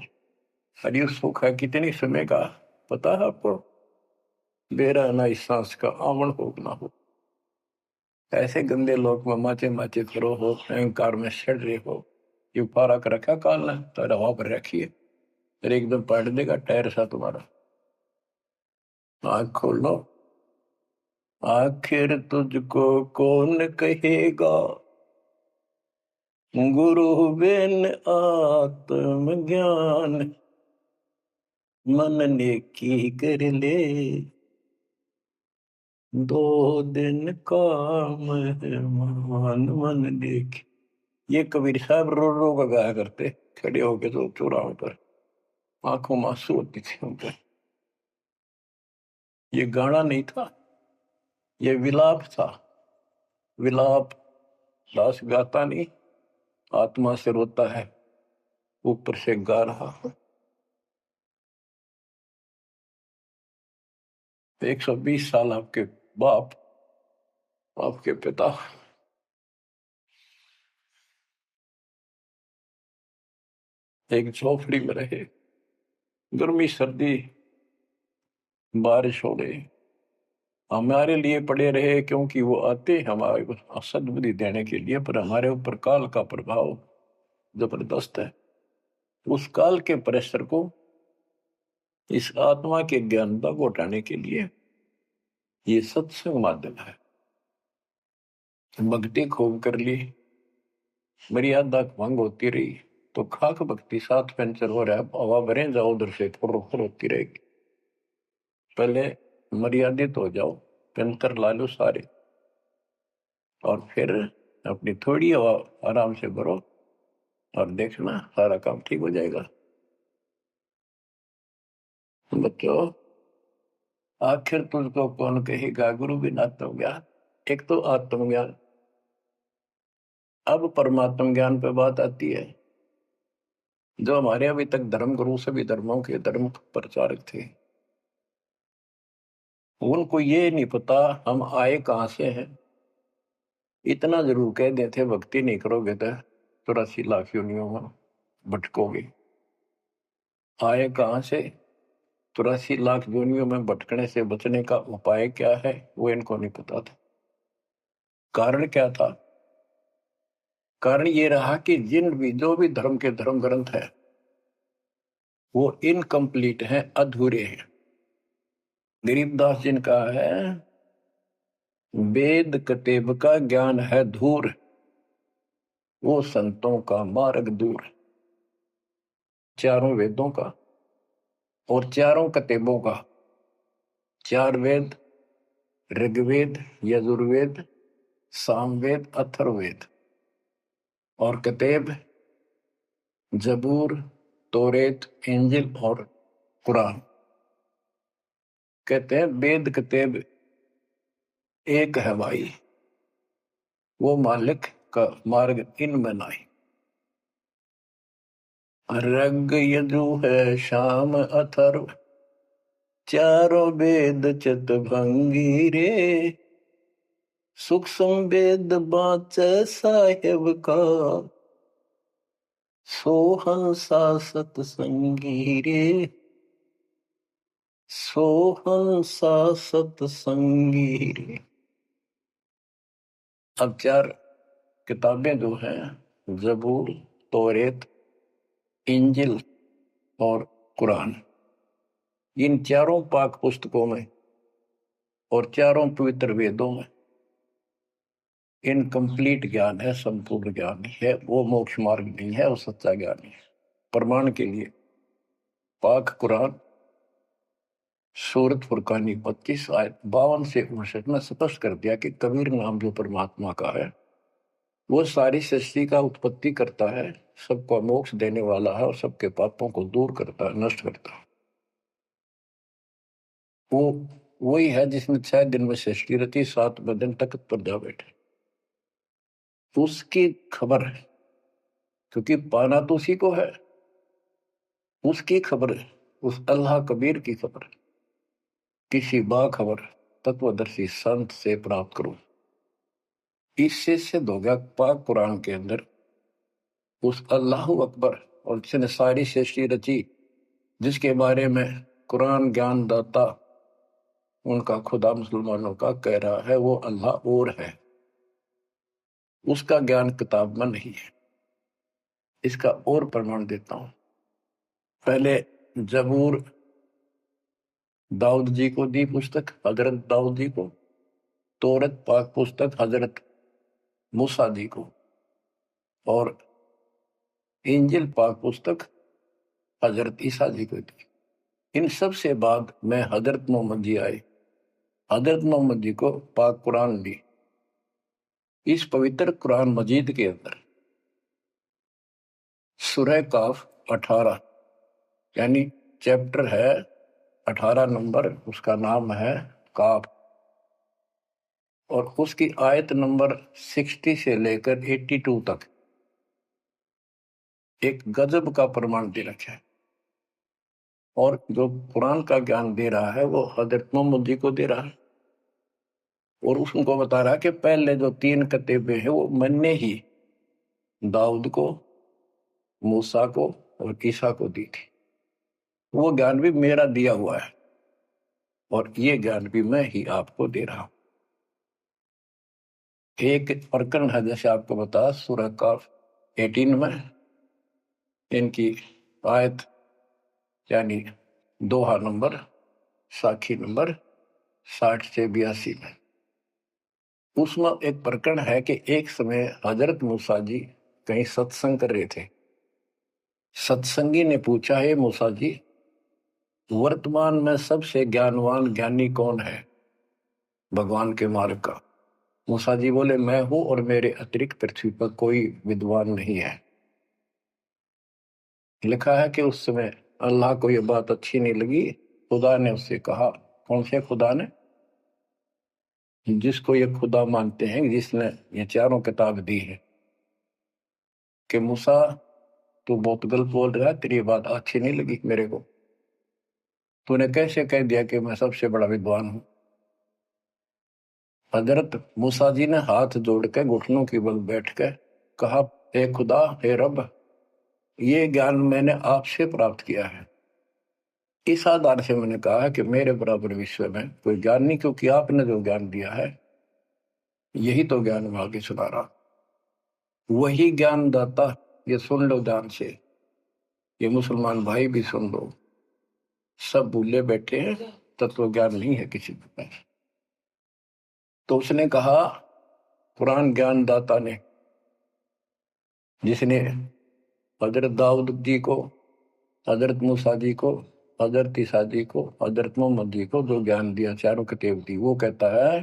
और ये सुख है कितनी समय का पता है आपको? बेरा ना इस सांस का आवण हो ना हो। ऐसे गंदे लोग में माचे माचे करो हो, अहंकार में सड़ रहे हो। ये पारा कर रखा काल ने, तो हवा पर रखिए, फिर एकदम पलट देगा टायर सा तुम्हारा। आँख खोल लो। आखिर तुझको कौन कहेगा, गुरु बिन आत्मज्ञान। मन नेकी कर ले, 2 दिन काम है मान। मन नेकी, ये कबीर साहब रो रो का गाया करते, खड़े होके तो चौराहों पर, आंखों में आंसू होती थी उनके। ये गाना नहीं था, ये विलाप था। विलाप दास गाता नहीं, आत्मा से रोता है, ऊपर से गा रहा है। 120 साल आपके बाप, आपके पिता एक झोपड़ी में रहे, गर्मी सर्दी बारिश हो रही, हमारे लिए पड़े रहे, क्योंकि वो आते हमारे को सद्बुद्धि देने के लिए, पर हमारे ऊपर काल का प्रभाव जबरदस्त है। उस काल के प्रेशर को इस आत्मा के ज्ञानता को हटाने के लिए ये सत्संग माध्यम है। भक्ति खूब कर ली, मर्यादा भंग होती रही तो खाक भक्ति साथ पंचर हो रहा है, हवा भरे जाओ उधर से फुर फुर होती रहेगी। पहले मर्यादित हो जाओ, पंचर ला लो सारे, और फिर अपनी थोड़ी हवा आराम से भरो, और देखना सारा काम ठीक हो जाएगा। बच्चों, आखिर तुझको कौन कहेगा, गुरु बिन आत्मज्ञान। एक तो आत्मज्ञान, अब परमात्म ज्ञान पे बात आती है। जो हमारे अभी तक धर्म गुरु सभी धर्मों के धर्म प्रचारक थे, उनको ये नहीं पता हम आए कहां से हैं। इतना जरूर कह देते, भक्ति नहीं करोगे तो 84 लाख योनियों में भटकोगे। आए कहां से, 84 लाख योनियों में भटकने से बचने का उपाय क्या है, वो इनको नहीं पता था। कारण क्या था? कारण ये रहा कि जो भी धर्म के धर्म ग्रंथ है वो इनकम्प्लीट हैं, अधूरे हैं। गरीबदास जिनका है, वेद कतेब का ज्ञान है धूर, वो संतों का मार्ग दूर। चारों वेदों का और चारों कतेबों का, 4 वेद, ऋग्वेद, यजुर्वेद, सामवेद, अथर्ववेद, और कतेब जबूर, तोरेत, इंजिल और कुरान। कहते हैं वेद कतेब एक है भाई, वो मालिक का मार्ग इनमें नहीं। ऋग यजु है शाम अथर्व, चारों वेद चित भंगी रे। सूक्ष्म वेद बाँचे साहेब का, सोहंसा सतसंगी रे। सोहंसा सतसंगी रे। अब 4 किताबें जो हैं, जबूर, तौरेत, इंजिल और कुरान, इन चारों पाक पुस्तकों में और चारों पवित्र वेदों में इनकम्प्लीट ज्ञान है, संपूर्ण ज्ञान नहीं है, वो मोक्ष मार्ग नहीं है, वो सच्चा ज्ञान नहीं है। प्रमाण के लिए पाक कुरान सूरत फुरकानी 25 आयत 52 से 59 में स्पष्ट कर दिया कि कबीर नाम जो परमात्मा का है वो सारी सृष्टि का उत्पत्ति करता है, सबको मोक्ष देने वाला है और सबके पापों को दूर करता है, नष्ट करता है। वो वही है जिसने 6 दिन में सृष्टि रची, 7वें दिन तख्त पर जा बैठे। उसकी खबर है, क्योंकि पाना तो उसी को है। उसकी खबर है, उस अल्लाह कबीर की खबर किसी बाखबर तत्वदर्शी संत से प्राप्त करो। इससे सिद्ध हो गया पाक कुरान के अंदर उस अल्लाह अकबर और जिसने सारी सृष्टि रची, जिसके बारे में कुरान ज्ञान दाता उनका खुदा मुसलमानों का कह रहा है वो अल्लाह और है, उसका ज्ञान किताब में नहीं है। इसका और प्रमाण देता हूं। पहले जबूर दाऊद जी को दी पुस्तक, हजरत दाऊद जी को। तौरत पाक पुस्तक हजरत मूसा जी को। और इंजिल पाक पुस्तक हजरत ईसा जी को दी। इन सब से बाद में हजरत मोहम्मद जी आए। हजरत मोहम्मद जी को पाक कुरान दी। इस पवित्र कुरान मजीद के अंदर सूरह काफ 18 यानी चैप्टर है 18 नंबर, उसका नाम है काफ। और उसकी आयत नंबर 60 से लेकर 82 तक एक गजब का प्रमाण दे रखा है। और जो कुरान का ज्ञान दे रहा है वो हजरत मोहम्मद जी को दे रहा है। और उसको बता रहा है कि पहले जो 3 किताबें हैं वो मैंने ही दाऊद को, मूसा को और ईसा को दी थी। वो ज्ञान भी मेरा दिया हुआ है और ये ज्ञान भी मैं ही आपको दे रहा हूं। एक प्रकरण है, जैसे आपको बता, सूरह काफ 18 में इनकी आयत यानी दोहा नंबर, साखी नंबर 60 से 82 में उसमें एक प्रकरण है कि एक समय हजरत मूसा जी कहीं सत्संग कर रहे थे। सत्संगी ने पूछा, है मूसा जी, वर्तमान में सबसे ज्ञानवान ज्ञानी कौन है भगवान के मार्ग का? मूसा जी बोले, मैं हूं और मेरे अतिरिक्त पृथ्वी पर कोई विद्वान नहीं है। लिखा है कि उस समय अल्लाह को यह बात अच्छी नहीं लगी। खुदा ने उससे कहा, कौन से खुदा ने? जिसको ये खुदा मानते हैं, जिसने ये चारों किताब दी है, कि मूसा तू बहुत गलत बोल रहा है, तेरी बात अच्छी नहीं लगी मेरे को। तूने कैसे कह दिया कि मैं सबसे बड़ा विद्वान हूं? हजरत मूसा जी ने हाथ जोड़ के घुटनों की बल बैठ के कहा, हे खुदा, हे रब, ये ज्ञान मैंने आपसे प्राप्त किया है। इस आधार से मैंने कहा कि मेरे बराबर विश्व में कोई ज्ञान नहीं, क्योंकि आपने जो ज्ञान दिया है यही तो ज्ञान मैं आगे सुना रहा। वही ज्ञान दाता, ये सुन लो ध्यान से, ये मुसलमान भाई भी सुन लो, सब भूले बैठे हैं, तत्व ज्ञान नहीं है किसी के पास। तो उसने कहा, कुरान ज्ञान दाता ने, जिसने हजरत दाऊद जी को, हजरत मूसा जी को, हजरत ईसा जी को, हजरत मोहम्मद जी को जो ज्ञान दिया, चारों किताब दी, वो कहता है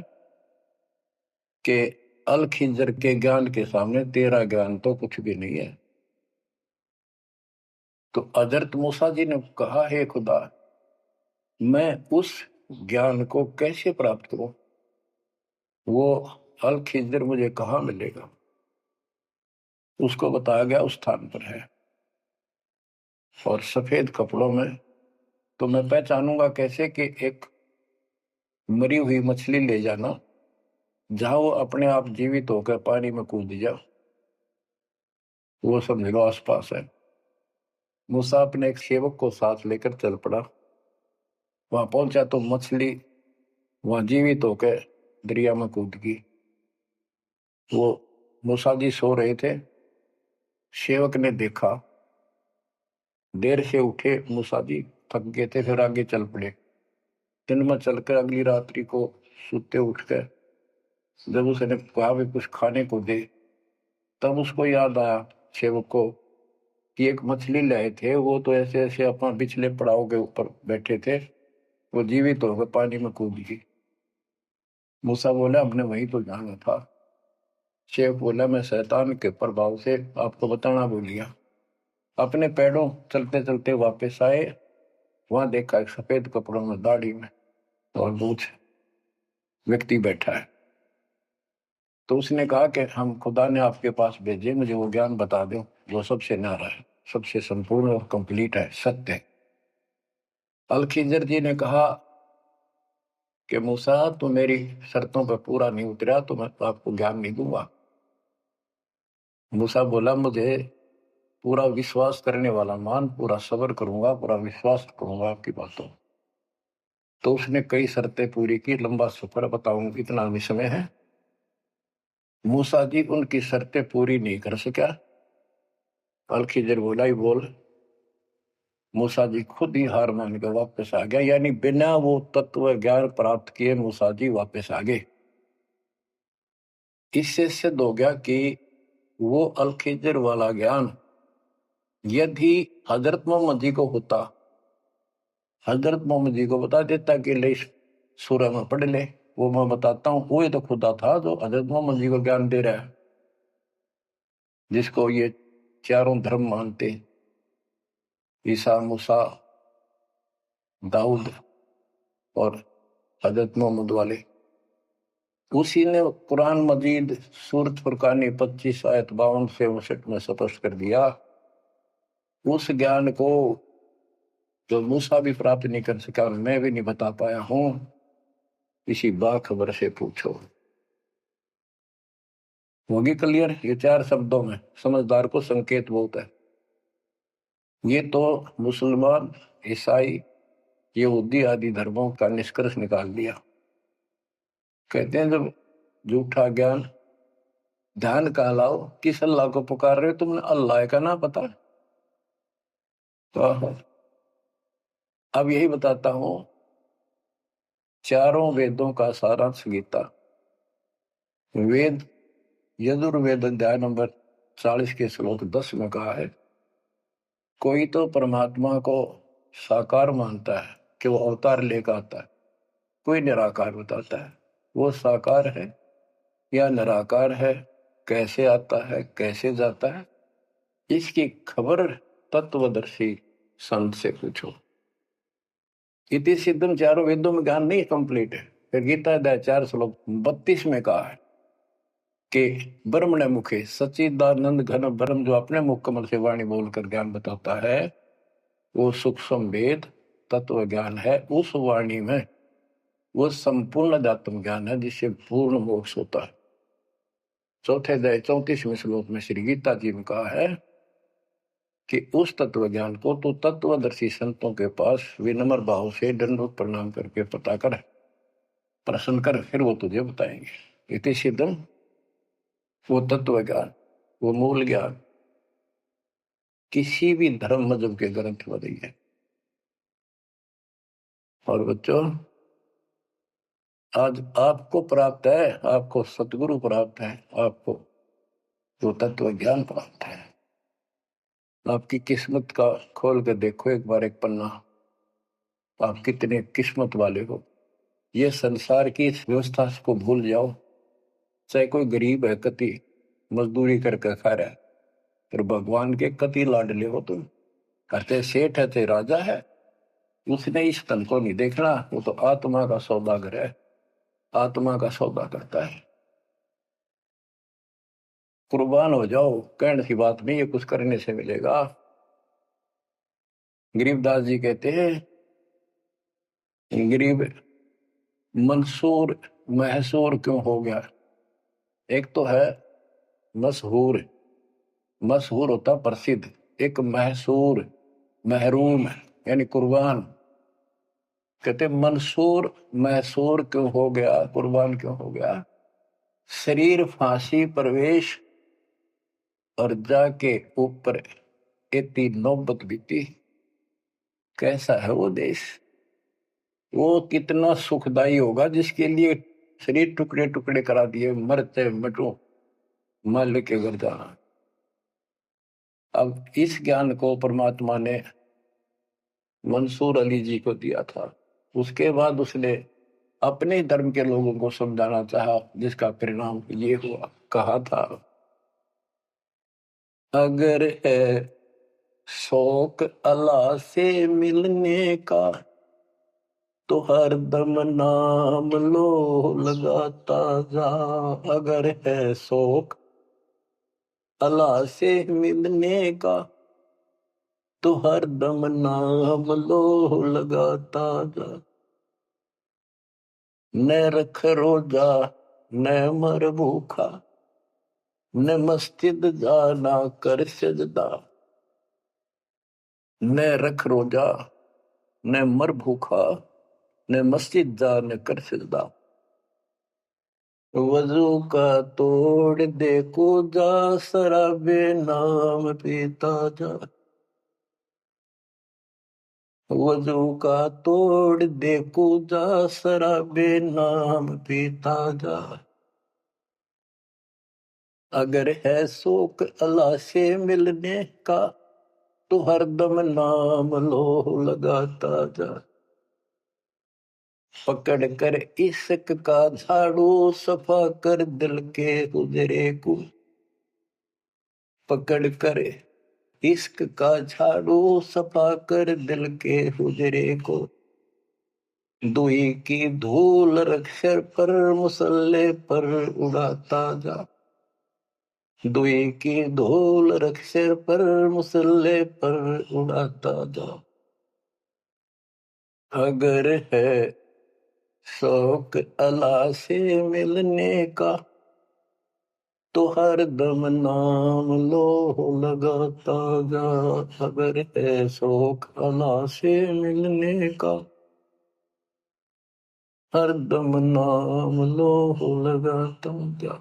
कि अल खिजर के ज्ञान के सामने तेरा ज्ञान तो कुछ भी नहीं है। तो हजरत मूसा जी ने कहा, हे खुदा, मैं उस ज्ञान को कैसे प्राप्त करूं? वो अल खिजर मुझे कहाँ मिलेगा? उसको बताया गया उस स्थान पर है, और सफेद कपड़ों में। तो मैं पहचानूंगा कैसे कि एक मरी हुई मछली ले जाना, जहां वो अपने आप जीवित होकर पानी में कूद जाओ, वो समझ लो आसपास है। मूसा अपने एक सेवक को साथ लेकर चल पड़ा। वहां पहुंचा तो मछली वहां जीवित होकर दरिया में कूद गई। वो मूसा जी सो रहे थे। सेवक ने देखा, देर से उठे मूसा जी, थक गए थे, फिर आगे चल पड़े। दिन में चलकर अगली रात्रि को सुते उठकर जब उसने कहा भी कुछ खाने को दे, तब उसको याद आया सेवक को कि एक मछली लाए थे, वो तो ऐसे ऐसे अपना पिछले पड़ाव के ऊपर बैठे थे, वो जीवित होकर पानी में कूद गई। मूसा बोला हमने वहीं तो जाना था। शेख बोला मैं शैतान के प्रभाव से आपको बताना भूल गया। अपने पैरों चलते चलते वापस आए, वहां देखा एक सफेद कपड़ों में, दाढ़ी में और मूछ व्यक्ति बैठा है। तो उसने कहा कि हम खुदा ने आपके पास भेजे, मुझे वो ज्ञान बता दो जो सबसे न्यारा है, सबसे संपूर्ण और कंप्लीट है, सत्य है। अल खिजर जी ने कहा कि मूसा तो मेरी शर्तों पर पूरा नहीं उतरा तो मैं तो आपको ज्ञान नहीं दूंगा। मूसा बोला मुझे पूरा विश्वास करने वाला मान, पूरा सब्र करूंगा, पूरा विश्वास करूंगा आपकी बातों। तो उसने कई शर्तें पूरी की, लंबा सफर बताऊं इतना भी समय है। मूसा जी उनकी शर्तें पूरी नहीं कर सका। अल खिजर बोला ही बोल। मूसा जी खुद ही हार मान के वापस आ गया, यानी बिना वो तत्व ज्ञान प्राप्त किए मूसा जी वापस आ गए। इससे सिद्ध हो गया कि वो अल खिजर वाला ज्ञान यदि हजरत मोहम्मद जी को होता, हजरत मोहम्मद जी को बता देता कि ले सूरह में पढ़ ले, वो मैं बताता हूँ, वो तो खुदा था जो हजरत मोहम्मद जी को ज्ञान दे रहा है, जिसको ये चारों धर्म मानते, ईसा, मूसा, दाऊद और हजरत मोहम्मद वाले। उसी ने कुरान मजीद सूरत फुरकानी 25 आयत 52 से 59 में स्पष्ट कर दिया। उस ज्ञान को जो मूसा भी प्राप्त नहीं कर सका, मैं भी नहीं बता पाया हूं, इसी बाखबर से पूछो। होगी क्लियर? ये 4 शब्दों में समझदार को संकेत बहुत है। ये तो मुसलमान, ईसाई, यहूदी आदि धर्मों का निष्कर्ष निकाल दिया। कहते हैं जब झूठा ज्ञान, ध्यान का लाओ, किस अल्लाह को पुकार रहे हो तुमने? अल्लाह का ना पता? तो अब यही बताता हूं, चारों वेदों का सारांश गीता। वेद यजुर्वेद अध्याय नंबर 40 के श्लोक 10 में कहा है, कोई तो परमात्मा को साकार मानता है कि वो अवतार लेकर आता है, कोई निराकार बताता है। वो साकार है या निराकार है, कैसे आता है, कैसे जाता है, इसकी खबर तत्वदर्शी संत से पूछो। इति सिद्धम, चारों वेदों में ज्ञान नहीं कंप्लीट है। फिर गीता अध्याय 4 श्लोक 32 में कहा है कि ब्रह्म ने मुखे सच्चिदानंद घन ब्रह्म, जो अपने मुख कमल से वाणी बोलकर ज्ञान बताता है, वो सूक्ष्म वेद तत्व ज्ञान है। उस वाणी में वो संपूर्ण अध्यात्म ज्ञान है जिससे पूर्ण मोक्ष होता है। चौथे अध्याय 34वें श्लोक में श्री गीता जी ने कहा है कि उस तत्व ज्ञान को तो तत्वदर्शी संतों के पास विनम्र भाव से दंडवत प्रणाम करके पता कर, प्रश्न कर, फिर वो तुझे बताएंगे। इति सिद्धम, वो तत्व ज्ञान, वो मूल ज्ञान किसी भी धर्म मजहब के ग्रंथ में नहीं है। और बच्चों, आज आपको प्राप्त है, आपको सतगुरु प्राप्त है, आपको जो तत्व ज्ञान प्राप्त है। आपकी किस्मत का खोल के देखो एक बार एक पन्ना, आप कितने किस्मत वाले हो। ये संसार की इस व्यवस्था को भूल जाओ। चाहे कोई गरीब है, कति मजदूरी करके खा रहा है, फिर भगवान के कति लाडले हो तुम। कहते सेठ है ते राजा है, उसने इस तन को नहीं देखना, वो तो आत्मा का सौदागर है, आत्मा का सौदा करता है। कुर्बान हो जाओ, कहने की बात नहीं, ये कुछ करने से मिलेगा। गरीबदास जी कहते हैं, गरीब मंसूर महसूर क्यों हो गया? एक तो है मशहूर, मशहूर होता प्रसिद्ध, एक महसूर महरूम यानी कुर्बान। कहते मंसूर महसूर क्यों हो गया, कुर्बान क्यों हो गया? शरीर फांसी प्रवेश और जाके ऊपर इतनी नौबत बीती। कैसा है वो देश? वो कितना सुखदाई होगा जिसके लिए शरीर टुकड़े टुकड़े करा दिए, मरते मटो मल के घर जाना। अब इस ज्ञान को परमात्मा ने मंसूर अली जी को दिया था। उसके बाद उसने अपने धर्म के लोगों को समझाना चाहा, जिसका परिणाम ये हुआ। कहा था, अगर है शौक अल्लाह से मिलने का तो हर दम नाम लो लगाता जा। अगर है शौक अल्लाह से मिलने का तो हर दम नाम लो लगाता जा। न रख रोजा न मर भूखा, न मस्जिद जाना कर सजदा। न रख रोजा न मर भूखा, न मस्जिद जा न कर सजदा। वजू का तोड़ दे को जा, शराबे नाम पीता जा। वजू का तोड़ दे को जा, शराबे नाम पीता जा। अगर है शौक अल्लाह से मिलने का तो हरदम नाम लो लगाता जा। पकड़ कर इश्क का झाड़ू, सफा कर दिल के हुजरे को। पकड़ कर इश्क का झाड़ू, सफा कर दिल के हुजरे को। दुई की धूल रख सिर पर, मुसल्ले पर उड़ाता जा। दुई की धूल रख सिर पर, मुसल्ले पर उड़ाता जा। अगर है शौक अल्लाह से मिलने का तो हर दम नाम लो लगाता जा। अगर है शौक अल्लाह से मिलने का हर दम नाम लो लगाता जा।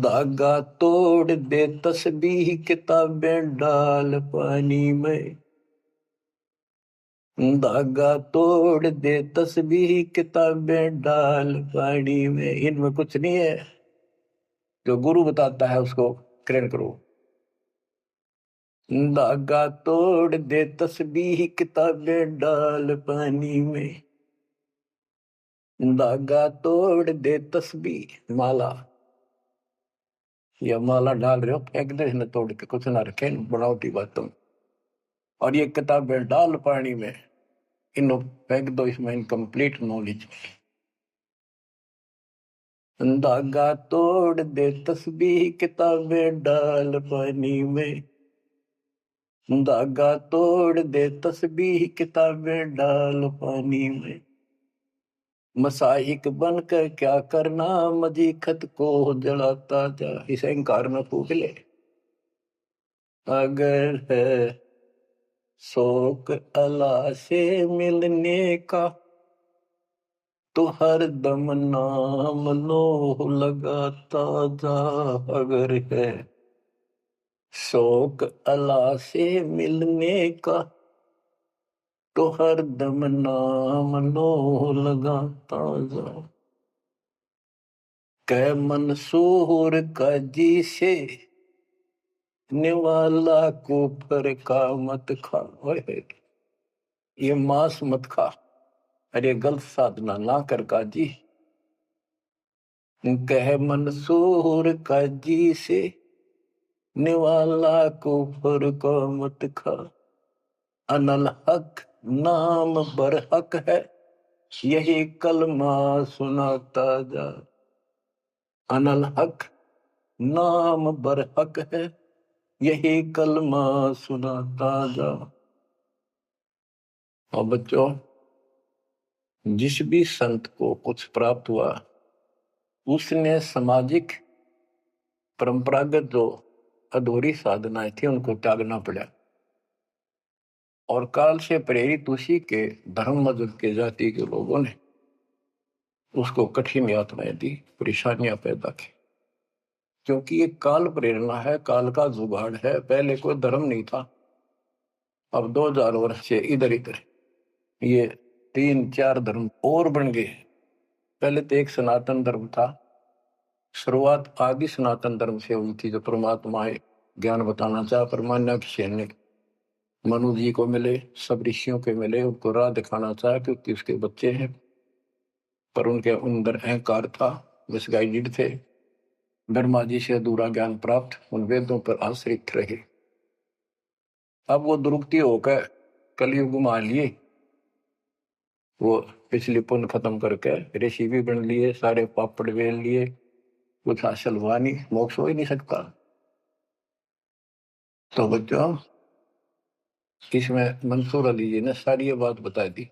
धागा तोड़ दे तस्बीह, किताबें डाल पानी में। धागा तोड़ दे तस्बीह, किताबें डाल पानी में। इनमें कुछ नहीं है, जो गुरु बताता है उसको ग्रहण करो। धागा तोड़ दे तस्बीह, किताबें डाल पानी में। धागा तोड़ दे तस्बीह, माला या माला डाल रहे हो, फेंक दे इसने तोड़ के, कुछ ना रखे बनावटी बातों। और ये किताबें डाल पानी में, इनको फेंक दो, इसमें इनकम्प्लीट नॉलेज। धागा तोड़ दे तस्बीह, किताबें डाल पानी में। धागा तोड़ दे तस्बीह, किताबें डाल पानी में। मसाइक बनकर क्या करना, मजी खत को जलाता जा। इसे अहंकार में फूक ले। अगर है शौक अल्लाह से मिलने का तो हर दम नाम लो लगाता जा। अगर है शौक अल्लाह से मिलने का तो हर दम नाम लो लगाता जा। कै मंसूर का जी से निवाला कुफर का मत खा। ये मांस मत खा, अरे गलत साधना ना कर काजी। कह मंसूर का जी से निवाला कुफर का मत खा। अनल हक नाम बर हक है, यही कलमा सुनाता जा। अनल हक नाम बर हक है, यही कलमा सुनाता जा। और बच्चों, जिस भी संत को कुछ प्राप्त हुआ उसने सामाजिक परंपरागत जो अधूरी साधनाएं थी उनको त्यागना पड़ा। और काल से प्रेरित उसी के धर्म मजहब के जाति के लोगों ने उसको कठिन यातनाएं दी, परेशानियां पैदा की। क्योंकि ये काल प्रेरणा है, काल का जुगाड़ है। पहले कोई धर्म नहीं था, अब 2000 वर्ष से इधर इधर ये 3-4 धर्म और बन गए। पहले तो एक सनातन धर्म था, शुरुआत आदि सनातन धर्म से हुई थी, जो परमात्मा ज्ञान बताना चाह परमान्य ने। मनु जी को मिले, सब ऋषियों के मिले, उनको राह दिखाना चाहा क्योंकि उसके बच्चे हैं, पर उनके अंदर अहंकार था, मिसगाइडेड थे। ब्रह्मा जी से अधूरा ज्ञान प्राप्त, उन वेदों पर आश्रित रहे। अब वो दुरुक्ति होकर कलयुग में आ लिए, वो पिछली पुण्य खत्म करके ऋषि भी बन लिए, सारे पापड़ बेल लिए, कुछ हासिल हुआ नहीं, मोक्ष हो ही नहीं सकता। तो बच्चों, इसमें मंसूर अली जी ने सारी ये बात बता दी।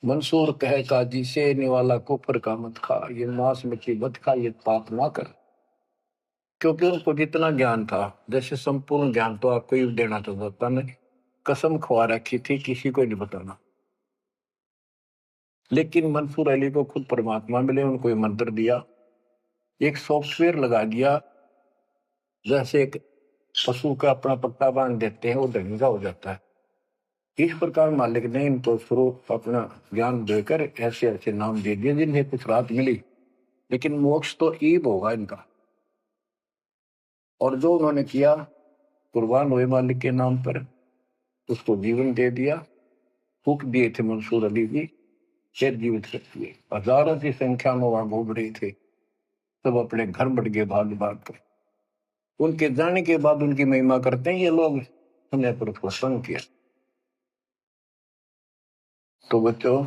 मंसूर कहे काजी से निवाला कुफर का मत खा, ये मांस मिट्टी मत खा, ये पाप ना कर। क्योंकि उनको जितना ज्ञान था, जैसे संपूर्ण ज्ञान तो आपको ही देना चाहता नहीं, कसम खवा रखी थी किसी को नहीं बताना। लेकिन मंसूर अली को खुद परमात्मा मिले, उनको ये मंत्र दिया, एक सॉफ्टवेयर लगा दिया, जैसे एक पशु का अपना पट्टा बांध देते हैं, वो ढंगा हो जाता है। इस प्रकार मालिक ने इनको शुरू अपना ज्ञान देकर ऐसे ऐसे नाम दे दिए जिन्हें कुछ राहत मिली, लेकिन मोक्ष तो ईब होगा इनका। और जो उन्होंने किया, कुर्बान हुए मालिक के नाम पर, उसको जीवन दे दिया। हुक दिए थे मंसूर अली जी, फिर जीवित कर दिए। हजारों की संख्या में वहां घूम रहे थे, सब अपने घर बढ़ गए भाग भाग कर। उनके जाने के बाद उनकी महिमा करते हैं ये लोग, हमने पर उसको संग किया। तो बच्चों,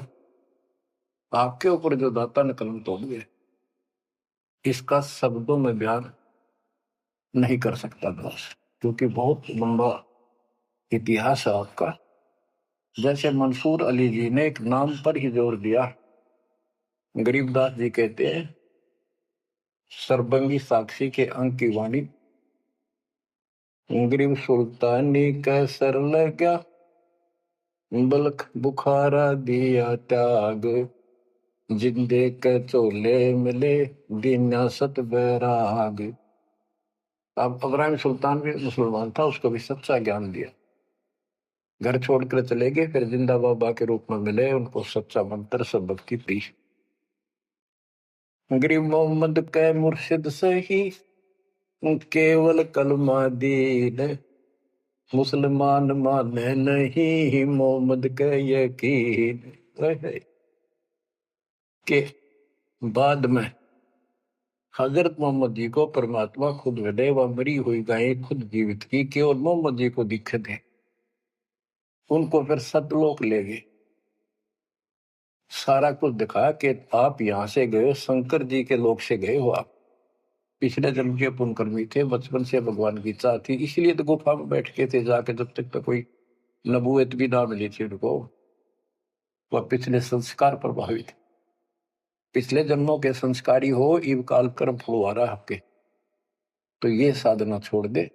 आपके ऊपर जो दाता ने कलम तोड़ दिए, इसका शब्दों में बयान नहीं कर सकता बस, क्योंकि बहुत लंबा इतिहास है आपका। जैसे मंसूर अली जी ने एक नाम पर ही जोर दिया। गरीबदास जी कहते हैं, सरबंगी साक्षी के अंक की वाणी, गरीब सुल्तानी कैसर लगा, बलख बुखारा दिया त्याग, जिंदे के चोले मिले दीना सत बैराग। अब इब्राहिम सुल्तान भी मुसलमान था, उसको भी सच्चा ज्ञान दिया। घर छोड़कर चले गए, फिर जिंदा बाबा के रूप में मिले, उनको सच्चा मंत्र सबक की दी। गरीब मोहम्मद के मुर्शिद सही, केवल कलमा दीन, मुसलमान माने नहीं मोहम्मद के यकीन। के बाद में हजरत मोहम्मद जी को परमात्मा खुद मिले, वह मरी हुई गायें खुद जीवित की, केवल मोहम्मद जी को दिखे थे। उनको फिर सतलोक ले गए, सारा कुछ दिखाया कि आप यहां से गए, शंकर जी के लोक से गए हो आप, पिछले जन्म के पुण्यकर्मी थे, बचपन से भगवान की चाह थी, इसलिए तो गुफा में बैठ के थे जाके, जब तक तो कोई नबूवत भी ना मिली थी उनको। वह पिछले संस्कार प्रभावित, पिछले जन्मों के संस्कारी हो, इव काल कर्म फुलवारा आपके, तो ये साधना छोड़ दे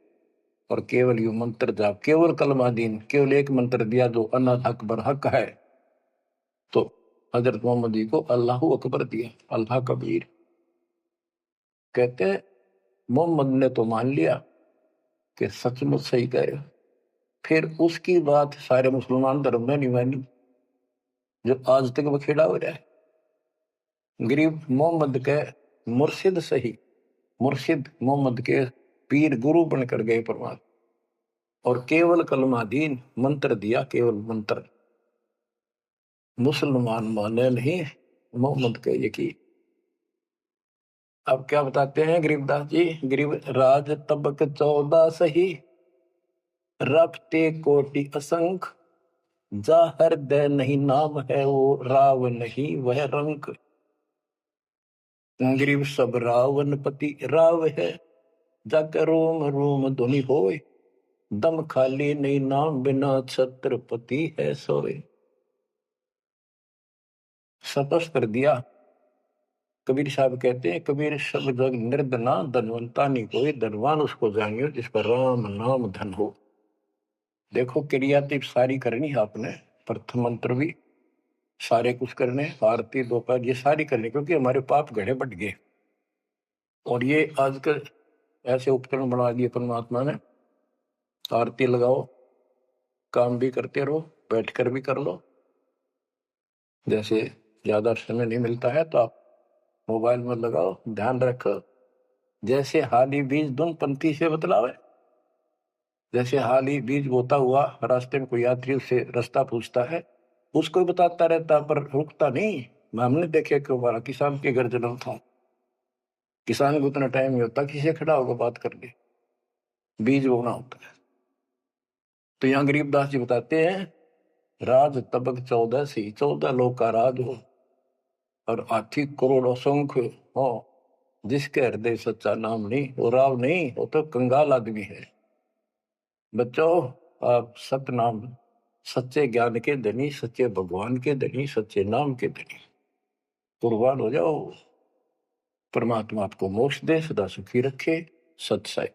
और केवल यू मंत्र जाप, केवल कलमा दीन, केवल एक मंत्र दिया जो अनाथ अकबर हक है। तो हजरत मोहम्मद जी को अल्लाह अकबर दिया, अल्लाह कबीर कहते हैं। मोहम्मद ने तो मान लिया कि सचमुच सही कहे, फिर उसकी बात सारे मुसलमान धर्म में नहीं मानी, जो आज तक बखेड़ा हो रहा है। गरीब मोहम्मद के मुर्शिद सही, मुर्शिद मोहम्मद के पीर गुरु बनकर गए परमात्मा, और केवल कलमा दीन मंत्र दिया, केवल मंत्र, मुसलमान माने नहीं मोहम्मद के यकीन। अब क्या बताते हैं गरीबदास जी, गरीब राज तबक 14 सही, रफ्ते कोटि असंख, जा हृदय नहीं नाम है वो राव नहीं वह रंक। गरीब सब रावण पति राव है, जाकर रोम रोम धुनि होए, दम खाली नहीं नाम बिना छत्रपति है सोए। सतस कर दिया। कबीर साहब कहते हैं, कबीर सब जग निर्धना, धनवंता नहीं कोई, धनवान उसको जानियो जिस पर राम नाम धन हो। देखो क्रिया तो सारी करनी है आपने, प्रथम मंत्र भी सारे कुछ करने, आरती दोपहर ये सारी करनी, क्योंकि हमारे पाप घड़े बढ़ गए। और ये आजकल ऐसे उपकरण बना दिए परमात्मा ने, आरती लगाओ, काम भी करते रहो, बैठकर भी कर लो। जैसे ज्यादा समय नहीं मिलता है तो आप मोबाइल में लगाओ, ध्यान रखो, जैसे हाली बीज धुन पंक्ति से बतलावे, जैसे हाल ही बीज बोता हुआ रास्ते में कोई यात्री उससे रास्ता पूछता है, उसको बताता रहता पर रुकता नहीं। हमने देखे कि हमारा किसान के घर जन्म था, किसान को उतना टाइम नहीं होता किसी खड़ा होगा बात करके, बीज बोना होता है। तो यहाँ गरीबदास जी बताते हैं, राज तबक 14 सी, 14 लोग का राज हो और हाथी करोड़ों संख्य हो, जिसके हृदय सच्चा नाम नहीं, वो राव नहीं, वो तो कंगाल आदमी है। बच्चों, आप सत्य नाम, सच्चे ज्ञान के धनी, सच्चे भगवान के धनी, सच्चे नाम के धनी कुर्बान हो जाओ। परमात्मा आपको मोक्ष दे, सदा सुखी रखे। सत्संग।